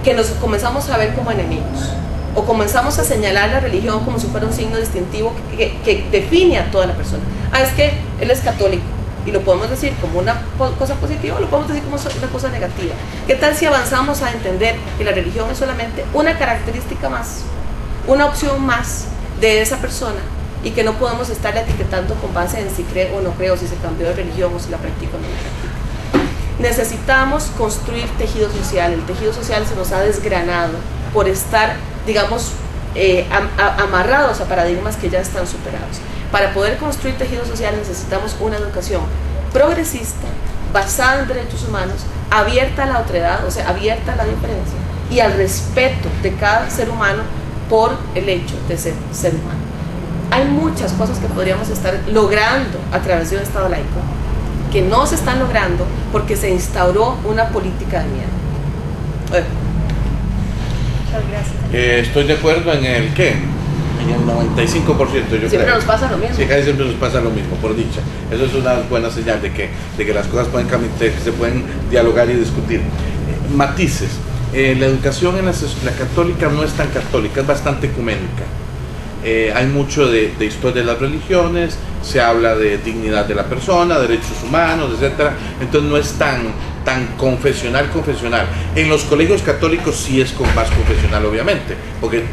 que nos comenzamos a ver como enemigos, o comenzamos a señalar la religión como si fuera un signo distintivo que define a toda la persona. Es que él es católico, y lo podemos decir como una cosa positiva, o lo podemos decir como una cosa negativa. ¿Qué tal si avanzamos a entender que la religión es solamente una característica más, una opción más de esa persona, y que no podemos estar etiquetando con base en si cree o no cree, o si se cambió de religión, o si la practica o no la practica? Necesitamos construir tejido social. El tejido social se nos ha desgranado por estar, digamos, amarrados a paradigmas que ya están superados. Para poder construir tejido social necesitamos una educación progresista, basada en derechos humanos, abierta a la otredad, o sea, abierta a la diferencia, y al respeto de cada ser humano por el hecho de ser ser humano. Hay muchas cosas que podríamos estar logrando a través de un Estado laico, que no se están logrando porque se instauró una política de miedo.
Muchas gracias.
Estoy de acuerdo en el ¿qué? En el 95%, yo creo.
Siempre nos pasa lo mismo.
Sí, casi siempre nos pasa lo mismo, por dicha. Eso es una buena señal de que las cosas pueden cambiar, que se pueden dialogar y discutir. Matices. La educación en la católica no es tan católica, es bastante ecuménica. Hay mucho de historia de las religiones, se habla de dignidad de la persona, derechos humanos, etc. Entonces no es tan confesional. En los colegios católicos sí es más confesional, obviamente, porque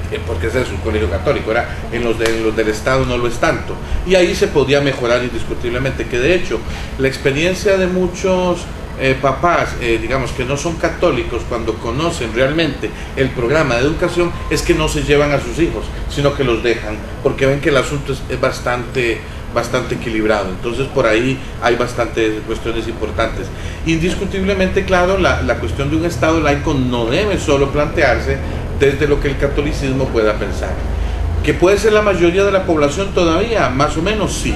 ese es un colegio católico, ¿verdad? En los del Estado no lo es tanto. Y ahí se podía mejorar indiscutiblemente, que de hecho la experiencia de muchos papás, digamos, que no son católicos, cuando conocen realmente el programa de educación, es que no se llevan a sus hijos, sino que los dejan, porque ven que el asunto es bastante equilibrado. Entonces por ahí hay bastantes cuestiones importantes. Indiscutiblemente, claro, la cuestión de un Estado laico no debe solo plantearse desde lo que el catolicismo pueda pensar. ¿Que puede ser la mayoría de la población todavía? Más o menos sí,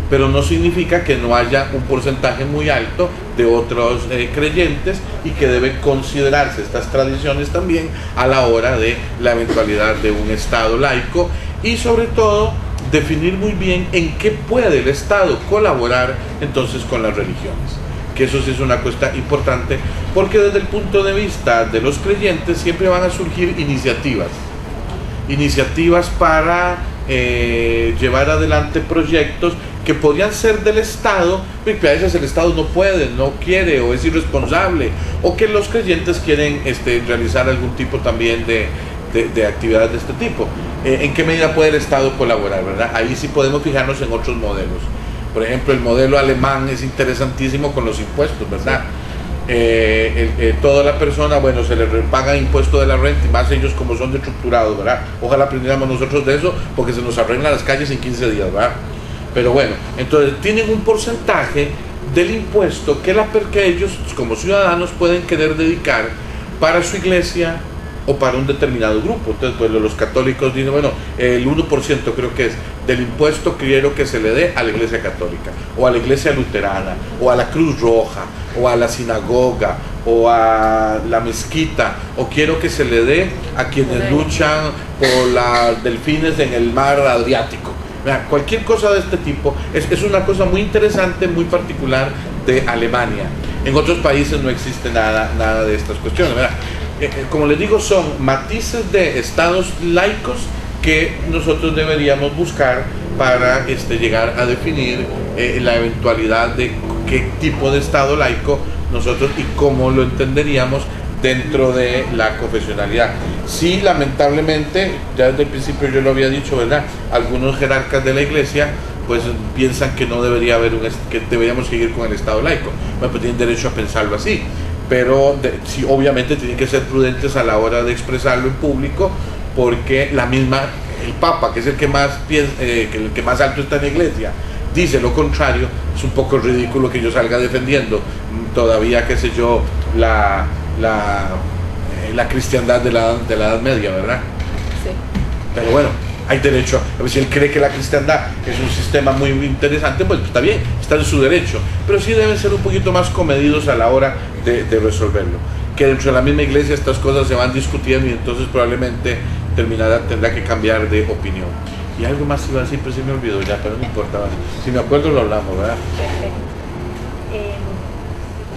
pero no significa que no haya un porcentaje muy alto de otros creyentes, y que deben considerarse estas tradiciones también a la hora de la eventualidad de un Estado laico, y sobre todo definir muy bien en qué puede el Estado colaborar entonces con las religiones, que eso sí es una cuestión importante, porque desde el punto de vista de los creyentes siempre van a surgir iniciativas para llevar adelante proyectos que podrían ser del Estado, pero que a veces el Estado no puede, no quiere, o es irresponsable, o que los creyentes quieren realizar algún tipo también de actividades de este tipo. ¿En qué medida puede el Estado colaborar, verdad? Ahí sí podemos fijarnos en otros modelos. Por ejemplo, el modelo alemán es interesantísimo con los impuestos, ¿verdad? Toda la persona, bueno, se le paga impuesto de la renta, y más ellos como son estructurados, ¿verdad? Ojalá aprendiéramos nosotros de eso, porque se nos arreglan las calles en 15 días, ¿verdad? Pero bueno, entonces tienen un porcentaje del impuesto que ellos como ciudadanos pueden querer dedicar para su iglesia o para un determinado grupo. Entonces, pues los católicos dicen, bueno, el 1% creo que es del impuesto que quiero que se le dé a la iglesia católica, o a la iglesia luterana, o a la Cruz Roja, o a la sinagoga, o a la mezquita, o quiero que se le dé a quienes luchan por las delfines en el mar Adriático. Cualquier cosa de este tipo es una cosa muy interesante, muy particular de Alemania. En otros países no existe nada de estas cuestiones, ¿verdad? como les digo, son matices de estados laicos que nosotros deberíamos buscar para llegar a definir la eventualidad de qué tipo de estado laico nosotros y cómo lo entenderíamos dentro de la confesionalidad. Sí, lamentablemente, ya desde el principio yo lo había dicho, ¿verdad? Algunos jerarcas de la iglesia pues piensan que no debería haber que deberíamos seguir con el estado laico. Bueno, pues tienen derecho a pensarlo así, pero sí, obviamente tienen que ser prudentes a la hora de expresarlo en público, porque el Papa, que es el que más el que más alto está en la iglesia, dice lo contrario. Es un poco ridículo que yo salga defendiendo todavía, qué sé yo, la cristiandad de la Edad Media, ¿verdad?
Sí.
Pero bueno, hay derecho, a ver, si él cree que la cristiandad es un sistema muy interesante, pues está bien, está en su derecho, pero sí deben ser un poquito más comedidos a la hora de resolverlo, que dentro de la misma iglesia estas cosas se van discutiendo y entonces probablemente tendrá que cambiar de opinión. Y algo más iba a decir, pero se me olvidó ya, pero no importa, si me acuerdo lo hablamos, ¿verdad?
Perfecto.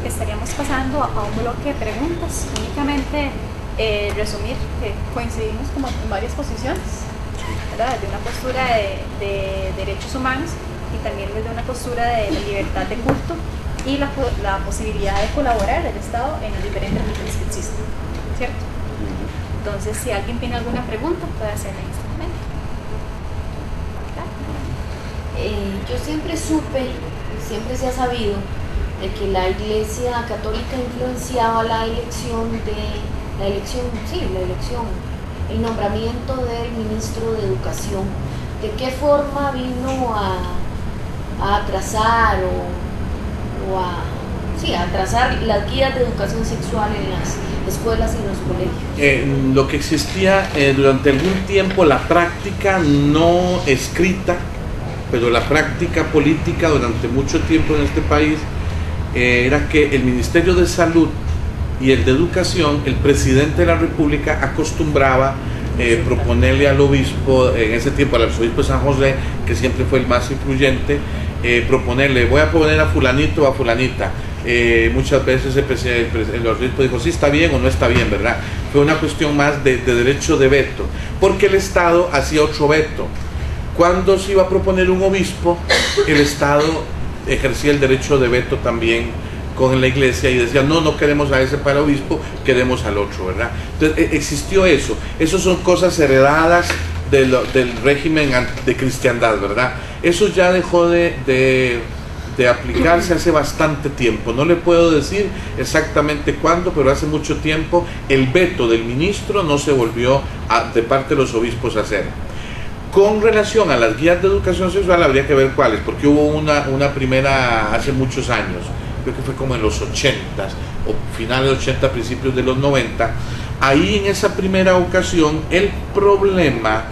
Estaríamos pasando a un bloque de preguntas. Únicamente resumir que coincidimos como en varias posiciones, ¿verdad? Desde una postura de derechos humanos y también desde una postura de libertad de culto y la posibilidad de colaborar del Estado en las diferentes regiones que existen, ¿cierto? Entonces, si alguien tiene alguna pregunta, puede hacerla en este momento.
Yo siempre supe, siempre se ha sabido, de que la Iglesia Católica influenciaba la elección, el nombramiento del ministro de Educación. ¿De qué forma vino a atrasar a atrasar las guías de educación sexual en las escuelas y en los colegios?
Lo que existía durante algún tiempo, la práctica no escrita, pero la práctica política durante mucho tiempo en este país, era que el Ministerio de Salud y el de Educación, el presidente de la República acostumbraba proponerle al obispo, en ese tiempo al arzobispo de San José, que siempre fue el más influyente, proponerle, voy a poner a fulanito o a fulanita. Muchas veces el arzobispo dijo, sí está bien o no está bien, ¿verdad? Fue una cuestión más de derecho de veto, porque el Estado hacía otro veto. Cuando se iba a proponer un obispo, el Estado ejercía el derecho de veto también con la iglesia y decía, no queremos a ese para obispo, queremos al otro, ¿verdad? Entonces existió eso. Esas son cosas heredadas del régimen de cristiandad, ¿verdad? Eso ya dejó de aplicarse hace bastante tiempo. No le puedo decir exactamente cuándo, pero hace mucho tiempo el veto del ministro no se volvió de parte de los obispos a hacer. Con relación a las guías de educación sexual habría que ver cuáles, porque hubo una primera hace muchos años, creo que fue como en los 80s, o finales de 80, principios de los 90. Ahí en esa primera ocasión el problema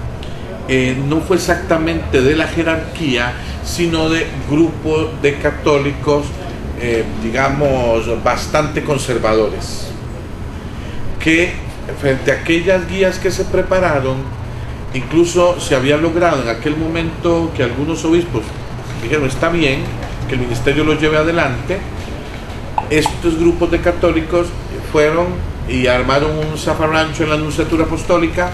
no fue exactamente de la jerarquía, sino de grupos de católicos, digamos, bastante conservadores, que frente a aquellas guías que se prepararon, incluso se había logrado en aquel momento que algunos obispos dijeron, está bien que el ministerio lo lleve adelante. Estos grupos de católicos fueron y armaron un zafarrancho en la Nunciatura Apostólica.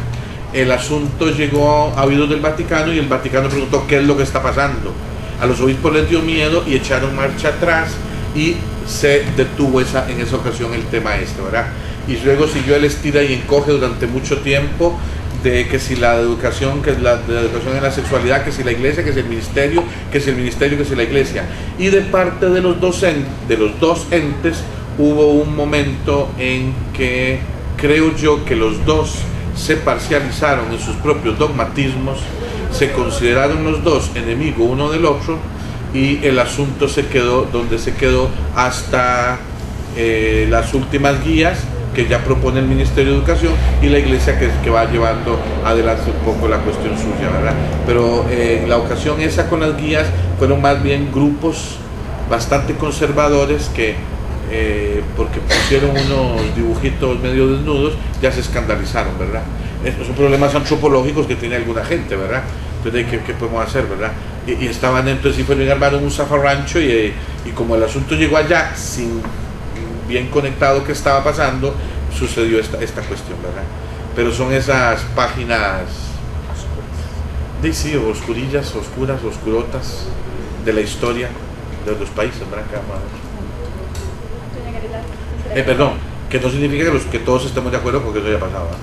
El asunto llegó a oídos del Vaticano y el Vaticano preguntó qué es lo que está pasando. A los obispos les dio miedo y echaron marcha atrás y se detuvo en esa ocasión el tema ¿verdad? Y luego siguió el estira y encoge durante mucho tiempo de que si la educación, que es la educación en la sexualidad, que si la iglesia, que si el ministerio, que si el ministerio, que si la iglesia. Y de parte de los dos entes hubo un momento en que creo yo que los dos se parcializaron en sus propios dogmatismos, se consideraron los dos enemigos uno del otro y el asunto se quedó donde se quedó hasta las últimas guías que ya propone el Ministerio de Educación y la iglesia que va llevando adelante un poco la cuestión suya, ¿verdad? Pero la ocasión esa con las guías fueron más bien grupos bastante conservadores que porque pusieron unos dibujitos medio desnudos, ya se escandalizaron, ¿verdad? Estos son problemas antropológicos que tiene alguna gente, ¿verdad? Entonces, ¿qué podemos hacer, verdad? Y estaban entonces y fueron armados un zafarrancho y como el asunto llegó allá sin bien conectado que estaba pasando, sucedió esta cuestión, ¿verdad? Pero son esas páginas, sí, oscurillas, oscuras, oscurotas de la historia de los países, ¿verdad? Perdón, que no significa que todos estemos de acuerdo con que eso haya pasado, ¿verdad?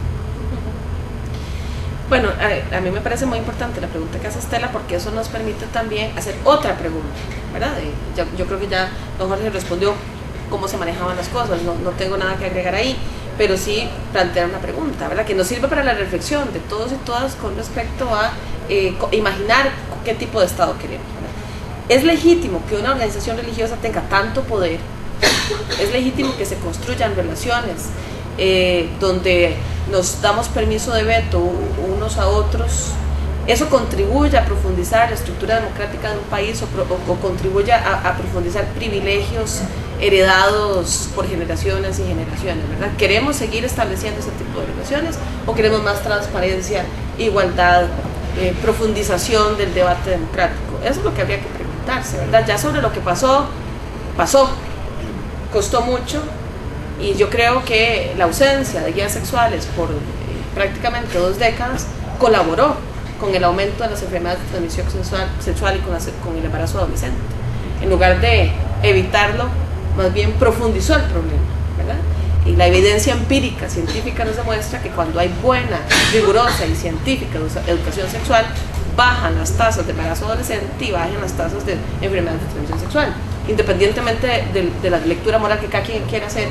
Bueno, a mí me parece muy importante la pregunta que hace Estela, porque eso nos permite también hacer otra pregunta, ¿verdad? Yo creo que ya don Jorge respondió cómo se manejaban las cosas, no tengo nada que agregar ahí, pero sí plantear una pregunta, ¿verdad? Que nos sirve para la reflexión de todos y todas con respecto a imaginar qué tipo de Estado queremos, ¿verdad? Es legítimo que una organización religiosa tenga tanto poder, es legítimo que se construyan relaciones donde nos damos permiso de veto unos a otros. Eso contribuye a profundizar la estructura democrática de un país o contribuye a profundizar privilegios heredados por generaciones y generaciones, ¿verdad? ¿Queremos seguir estableciendo ese tipo de relaciones o queremos más transparencia, igualdad, profundización del debate democrático? Eso es lo que habría que preguntarse, ¿verdad? Ya sobre lo que pasó, costó mucho, y yo creo que la ausencia de guías sexuales por prácticamente 2 décadas colaboró con el aumento de las enfermedades de transmisión sexual y con el embarazo adolescente. En lugar de evitarlo, más bien profundizó el problema, ¿verdad? Y la evidencia empírica, científica, nos demuestra que cuando hay buena, rigurosa y científica educación sexual, bajan las tasas de embarazo adolescente y bajan las tasas de enfermedades de transmisión sexual. Independientemente de la lectura moral que cada quien quiera hacer,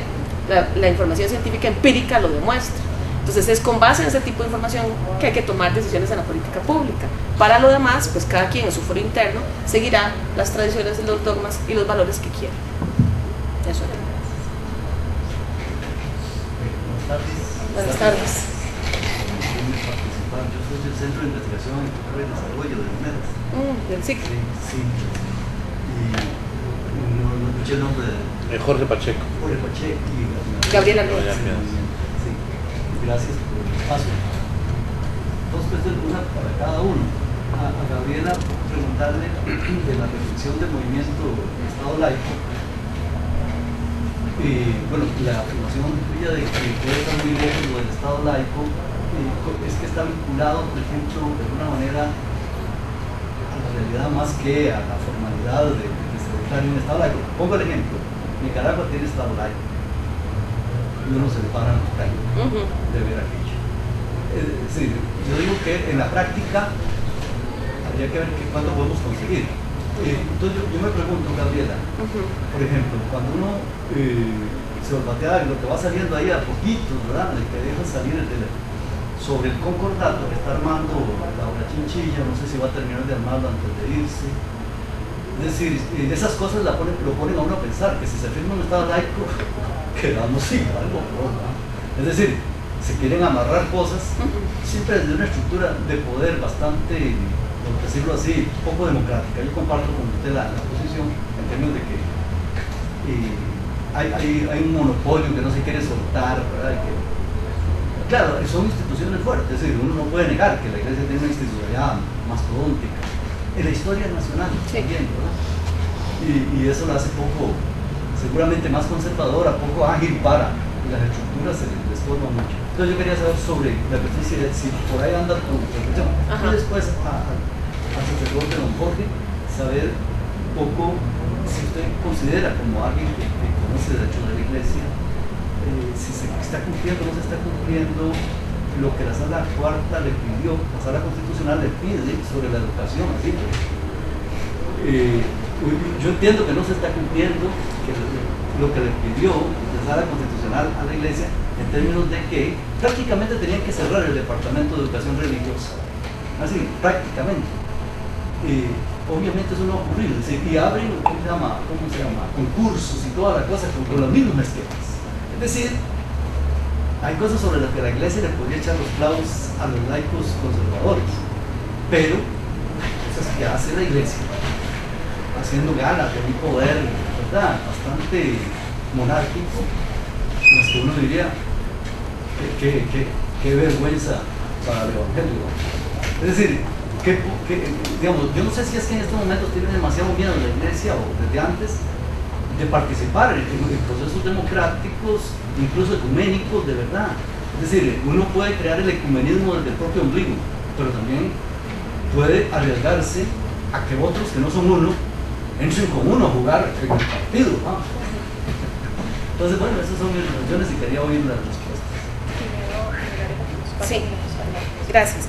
la información científica empírica lo demuestra. Entonces es con base en ese tipo de información que hay que tomar decisiones en la política pública. Para lo demás, pues cada quien en su foro interno seguirá las tradiciones, los dogmas y los valores que quiera. Eso es. Buenas tardes.
Yo soy del Centro de Investigación y Desarrollo de UNED.
Del SIC.
Sí. Y no escuché el nombre de
Jorge Pacheco.
Jorge Pacheco y
Gabriela López.
Sí. Gracias por el espacio. Dos cuestiones, una para cada uno. A Gabriela, preguntarle de la reflexión del movimiento Estado laico. Bueno, la afirmación tuya de que puede estar muy lejos lo del Estado laico, es que está vinculado, por ejemplo, de alguna manera a la realidad más que a la formalidad de que se declare un Estado laico. Pongo el ejemplo: Nicaragua tiene Estado laico y uno se le para en los calles de ver aquello. Es decir, yo digo que en la práctica habría que ver cuánto podemos conseguir. Entonces yo me pregunto, Gabriela, por ejemplo, cuando uno se olfatea lo que va saliendo ahí a poquitos, ¿verdad? El que deja salir sobre el concordato que está armando Laura Chinchilla, no sé si va a terminar de armarlo antes de irse. Es decir, esas cosas lo ponen a uno a pensar que si se firma un Estado laico, quedamos igual, ¿verdad? Es decir, se quieren amarrar cosas siempre desde una estructura de poder bastante, por decirlo así, poco democrática. Yo comparto con usted la posición en términos de que hay un monopolio que no se quiere soltar, ¿verdad? Claro, son instituciones fuertes, es decir, uno no puede negar que la Iglesia tiene una institucionalidad mastodóntica en la historia nacional también, ¿verdad? Y eso la hace poco, seguramente más conservadora, poco ágil para, y las estructuras se les desforma mucho. Entonces yo quería saber sobre la presencia de si por ahí anda con reflexión. Y después al sacerdote don Jorge, saber un poco si usted considera como alguien que conoce de hecho de la Iglesia, si se está cumpliendo o no se está cumpliendo lo que la Sala Cuarta le pidió, la Sala Constitucional le pide sobre la educación. Así yo entiendo que no se está cumpliendo lo que le pidió la Sala Constitucional a la Iglesia, en términos de que prácticamente tenían que cerrar el Departamento de Educación Religiosa. Así, prácticamente. Obviamente eso no ha ocurrido, es decir, y abren, ¿cómo se llama? Concursos y toda la cosa con los mismos esquemas. Es decir, hay cosas sobre las que la Iglesia le podría echar los clavos a los laicos conservadores, pero cosas que hace la Iglesia, haciendo gala de un poder, ¿verdad?, bastante monárquico, en las que uno diría qué vergüenza para el Evangelio. Es decir, digamos, yo no sé si es que en estos momentos tiene demasiado miedo la Iglesia o desde antes de participar en procesos democráticos, incluso ecuménicos de verdad. Es decir, uno puede crear el ecumenismo desde el propio ombligo, pero también puede arriesgarse a que otros que no son uno entren con uno a jugar en el partido, ¿no? Entonces, bueno, esas son mis reflexiones y quería oír las respuestas.
Sí, gracias.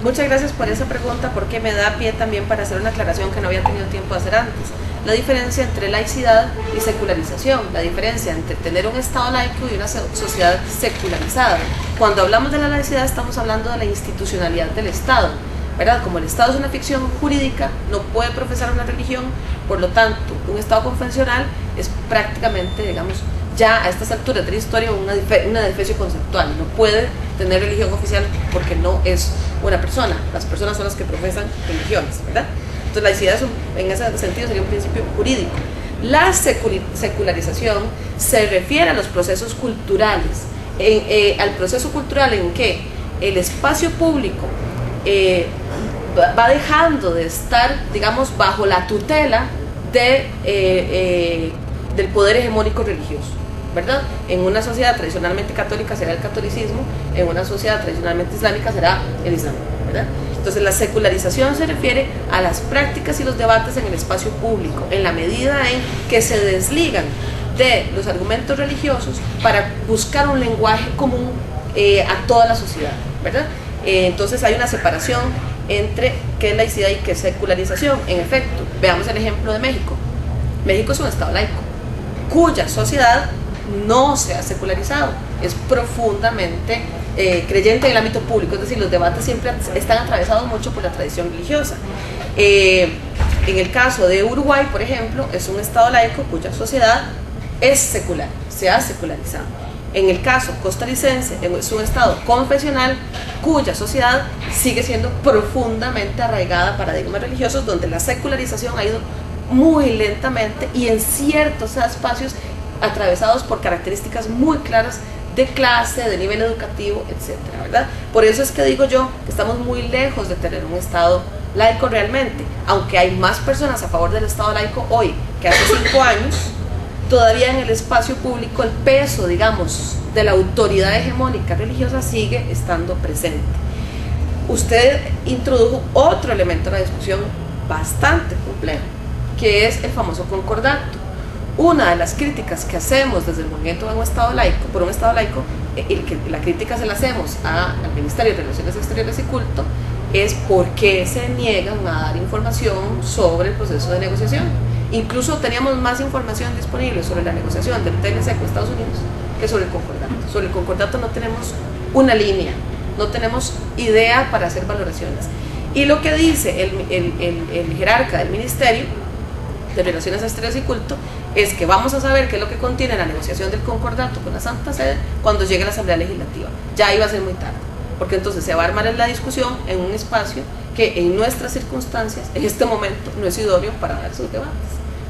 Muchas gracias por esa pregunta, porque me da pie también para hacer una aclaración que no había tenido tiempo de hacer antes. La diferencia entre laicidad y secularización, la diferencia entre tener un Estado laico y una sociedad secularizada. Cuando hablamos de la laicidad estamos hablando de la institucionalidad del Estado, ¿verdad? Como el Estado es una ficción jurídica, no puede profesar una religión, por lo tanto, un Estado confesional es prácticamente, digamos, ya a estas alturas de la historia una defecio conceptual, no puede tener religión oficial porque no es una persona, las personas son las que profesan religiones, ¿verdad? Entonces la laicidad en ese sentido sería un principio jurídico. La secularización se refiere a los procesos culturales, al proceso cultural en que el espacio público va dejando de estar, digamos, bajo la tutela del poder hegemónico religioso, ¿verdad? En una sociedad tradicionalmente católica será el catolicismo, en una sociedad tradicionalmente islámica será el islam, ¿verdad? Entonces la secularización se refiere a las prácticas y los debates en el espacio público, en la medida en que se desligan de los argumentos religiosos para buscar un lenguaje común a toda la sociedad, ¿verdad? Entonces hay una separación entre qué es laicidad y qué es secularización. En efecto, veamos el ejemplo de México. México es un Estado laico, cuya sociedad no se ha secularizado, es profundamente creyente en el ámbito público, es decir, los debates siempre están atravesados mucho por la tradición religiosa. En el caso de Uruguay, por ejemplo, es un Estado laico cuya sociedad es secular, se ha secularizado. En el caso costarricense, es un Estado confesional cuya sociedad sigue siendo profundamente arraigada a paradigmas religiosos, donde la secularización ha ido muy lentamente y en ciertos espacios atravesados por características muy claras de clase, de nivel educativo, etcétera, ¿verdad? Por eso es que digo yo que estamos muy lejos de tener un Estado laico realmente, aunque hay más personas a favor del Estado laico hoy que hace 5 años. Todavía en el espacio público el peso, digamos, de la autoridad hegemónica religiosa sigue estando presente. Usted introdujo otro elemento en la discusión bastante complejo, que es el famoso concordato. Una de las críticas que hacemos desde el movimiento de un Estado laico, por un Estado laico, la crítica se la hacemos al Ministerio de Relaciones Exteriores y Culto, es por qué se niegan a dar información sobre el proceso de negociación. Incluso teníamos más información disponible sobre la negociación del TLC con Estados Unidos que sobre el concordato. Sobre el concordato no tenemos una línea, no tenemos idea para hacer valoraciones. Y lo que dice el jerarca del Ministerio de Relaciones Exteriores y Culto es que vamos a saber qué es lo que contiene la negociación del concordato con la Santa Sede cuando llegue a la Asamblea Legislativa. Ya iba a ser muy tarde, porque entonces se va a armar la discusión en un espacio que en nuestras circunstancias, en este momento, no es idóneo para dar sus debates,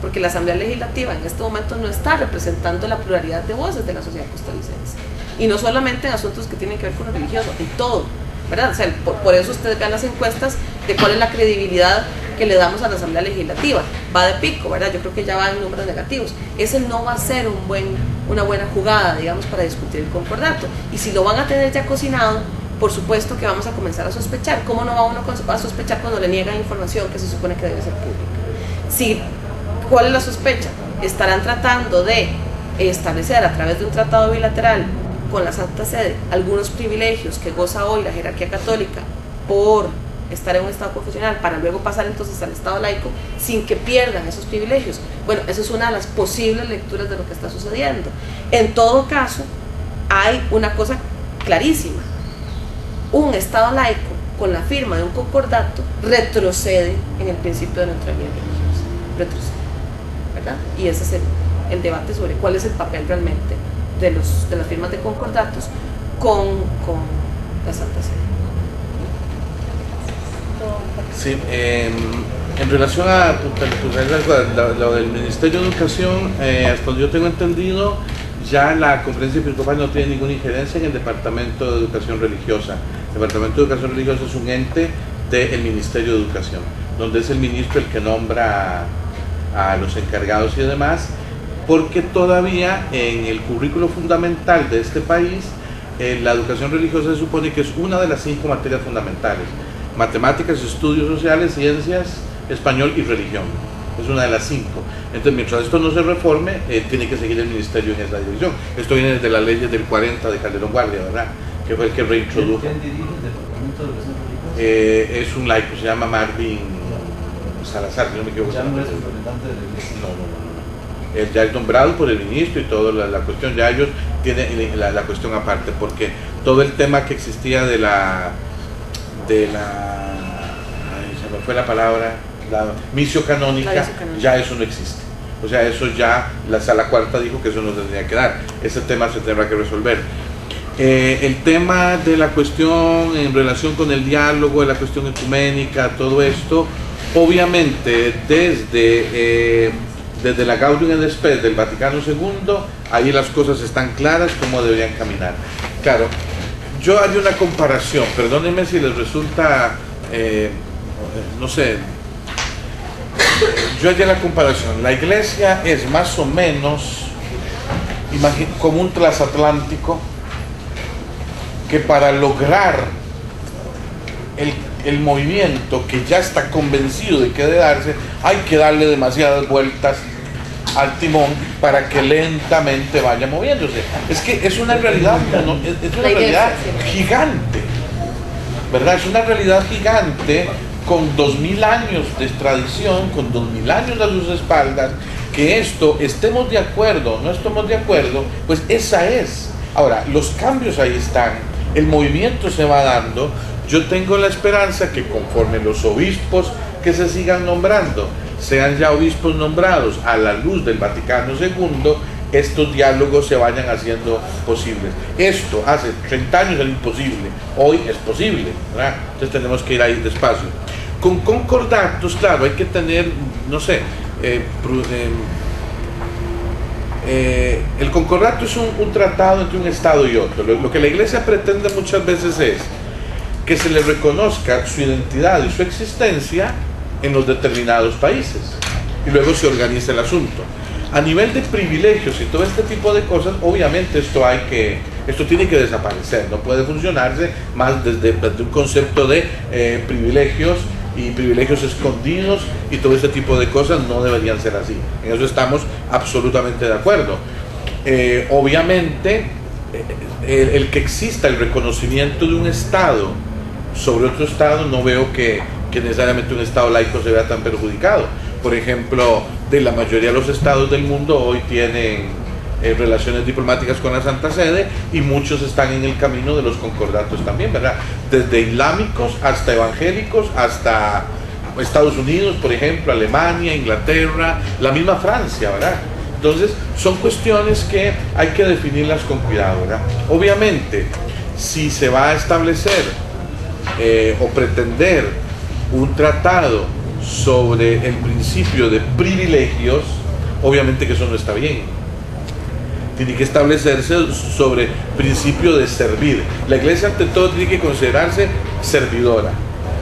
porque la Asamblea Legislativa en este momento no está representando la pluralidad de voces de la sociedad costarricense, y no solamente en asuntos que tienen que ver con lo religioso, en todo, ¿verdad? O sea, por eso ustedes vean las encuestas de cuál es la credibilidad que le damos a la Asamblea Legislativa, va de pico, ¿verdad? Yo creo que ya va en números negativos. Ese no va a ser una buena jugada, digamos, para discutir el concordato, y si lo van a tener ya cocinado, por supuesto que vamos a comenzar a sospechar. ¿Cómo no va uno a sospechar cuando le niegan información que se supone que debe ser pública? ¿Cuál es la sospecha? Estarán tratando de establecer a través de un tratado bilateral con la Santa Sede algunos privilegios que goza hoy la jerarquía católica por estar en un Estado confesional, para luego pasar entonces al Estado laico sin que pierdan esos privilegios. Bueno, esa es una de las posibles lecturas de lo que está sucediendo. En todo caso, hay una cosa clarísima: un Estado laico con la firma de un concordato retrocede en el principio de neutralidad religiosa, retrocede, ¿verdad? Y ese es el debate sobre cuál es el papel realmente de las firmas de concordatos con la Santa Sede.
Sí, en relación a lo del Ministerio de Educación, hasta donde yo tengo entendido, ya la Conferencia Episcopal no tiene ninguna injerencia en el Departamento de Educación Religiosa. El Departamento de Educación Religiosa es un ente del Ministerio de Educación, donde es el ministro el que nombra a los encargados y demás, porque todavía en el currículo fundamental de este país, la educación religiosa se supone que es una de las 5 materias fundamentales: matemáticas, estudios sociales, ciencias, español y religión. Es una de las 5. Entonces, mientras esto no se reforme, tiene que seguir el ministerio en esa dirección. Esto viene desde las leyes del 40 de Calderón Guardia, ¿verdad? Que fue el que reintrodujo.
¿Quién dirige el Departamento de Educación Religiosa?
Es un laico, se llama Marvin Salazar, si no me equivoco.
Ya no es representante de la iglesia.
No. Él ya es nombrado por el ministro y toda la cuestión, ya ellos tienen la cuestión aparte, porque todo el tema que existía de la ay, se me fue la palabra, la misio canónica, ya eso no existe. O sea, eso ya la sala cuarta dijo que eso no tendría que dar. Ese tema se tendrá que resolver. El tema de la cuestión en relación con el diálogo, de la cuestión ecuménica, todo esto, obviamente desde la Gaudium et Spes del Vaticano II, ahí las cosas están claras cómo deberían caminar. Claro, yo haría una comparación, perdónenme si les resulta, no sé, yo haría la comparación. La iglesia es más o menos como un transatlántico que para lograr el movimiento que ya está convencido de que debe darse, hay que darle demasiadas vueltas al timón para que lentamente vaya moviéndose. Es que es una realidad, es una realidad gigante, ¿verdad? Es una realidad gigante con 2000 años de tradición, con 2000 años a sus espaldas, que esto, estemos de acuerdo, no estemos de acuerdo, pues esa es. Ahora, los cambios ahí están, el movimiento se va dando. Yo tengo la esperanza que conforme los obispos que se sigan nombrando sean ya obispos nombrados a la luz del Vaticano II, estos diálogos se vayan haciendo posibles. Esto hace 30 años era imposible, hoy es posible, ¿verdad? Entonces tenemos que ir ahí despacio. Con concordatos, claro, hay que tener, no sé, el concordato es un tratado entre un Estado y otro. Lo que la Iglesia pretende muchas veces es que se le reconozca su identidad y su existencia en los determinados países y luego se organiza el asunto. A nivel de privilegios y todo este tipo de cosas, obviamente esto tiene que desaparecer, no puede funcionarse más desde un concepto de privilegios y privilegios escondidos y todo ese tipo de cosas no deberían ser así. En eso estamos absolutamente de acuerdo. Obviamente, el que exista el reconocimiento de un Estado sobre otro Estado, no veo que necesariamente un Estado laico se vea tan perjudicado. Por ejemplo, de la mayoría de los estados del mundo hoy tienen relaciones diplomáticas con la Santa Sede y muchos están en el camino de los concordatos también, ¿verdad? Desde islámicos hasta evangélicos, hasta Estados Unidos, por ejemplo, Alemania, Inglaterra, la misma Francia, ¿verdad? Entonces, son cuestiones que hay que definirlas con cuidado, ¿verdad? Obviamente, si se va a establecer o pretender un tratado sobre el principio de privilegios, obviamente que eso no está bien. Tiene que establecerse sobre principio de servir. La Iglesia ante todo tiene que considerarse servidora.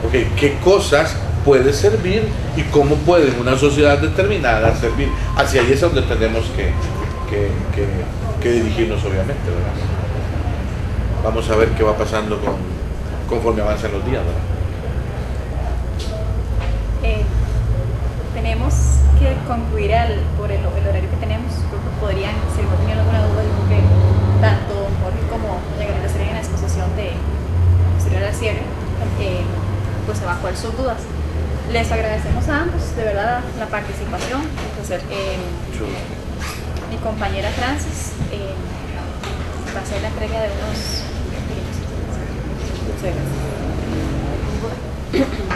¿Okay? ¿Qué cosas puede servir y cómo puede en una sociedad determinada servir? Hacia ahí es donde tenemos que dirigirnos, obviamente, ¿verdad? Vamos a ver qué va pasando conforme avanzan los días, ¿verdad?
Tenemos que concluir por el horario que tenemos. Creo que podrían, si no tenían alguna duda, yo creo que tanto Jorge como doña Gabriela estarían en la exposición de posterior al cierre, pues evacuar sus dudas. Les agradecemos a ambos, de verdad, la participación. Mi compañera Francis va a hacer la entrega de unos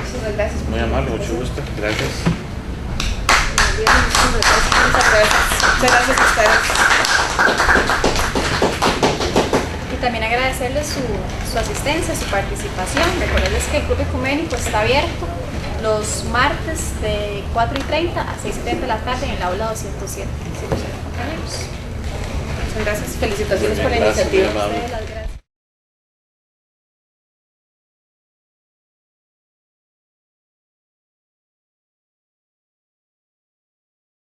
Muchas gracias.
Muy amable, mucho gusto. Gracias.
Muchas gracias a ustedes.
Y también agradecerles su asistencia, su participación. Recordarles que el Club Ecuménico está abierto los martes de 4:30 a 6:30 de la tarde en el aula 207.
Muchas gracias. Felicitaciones por la iniciativa.
Gracias.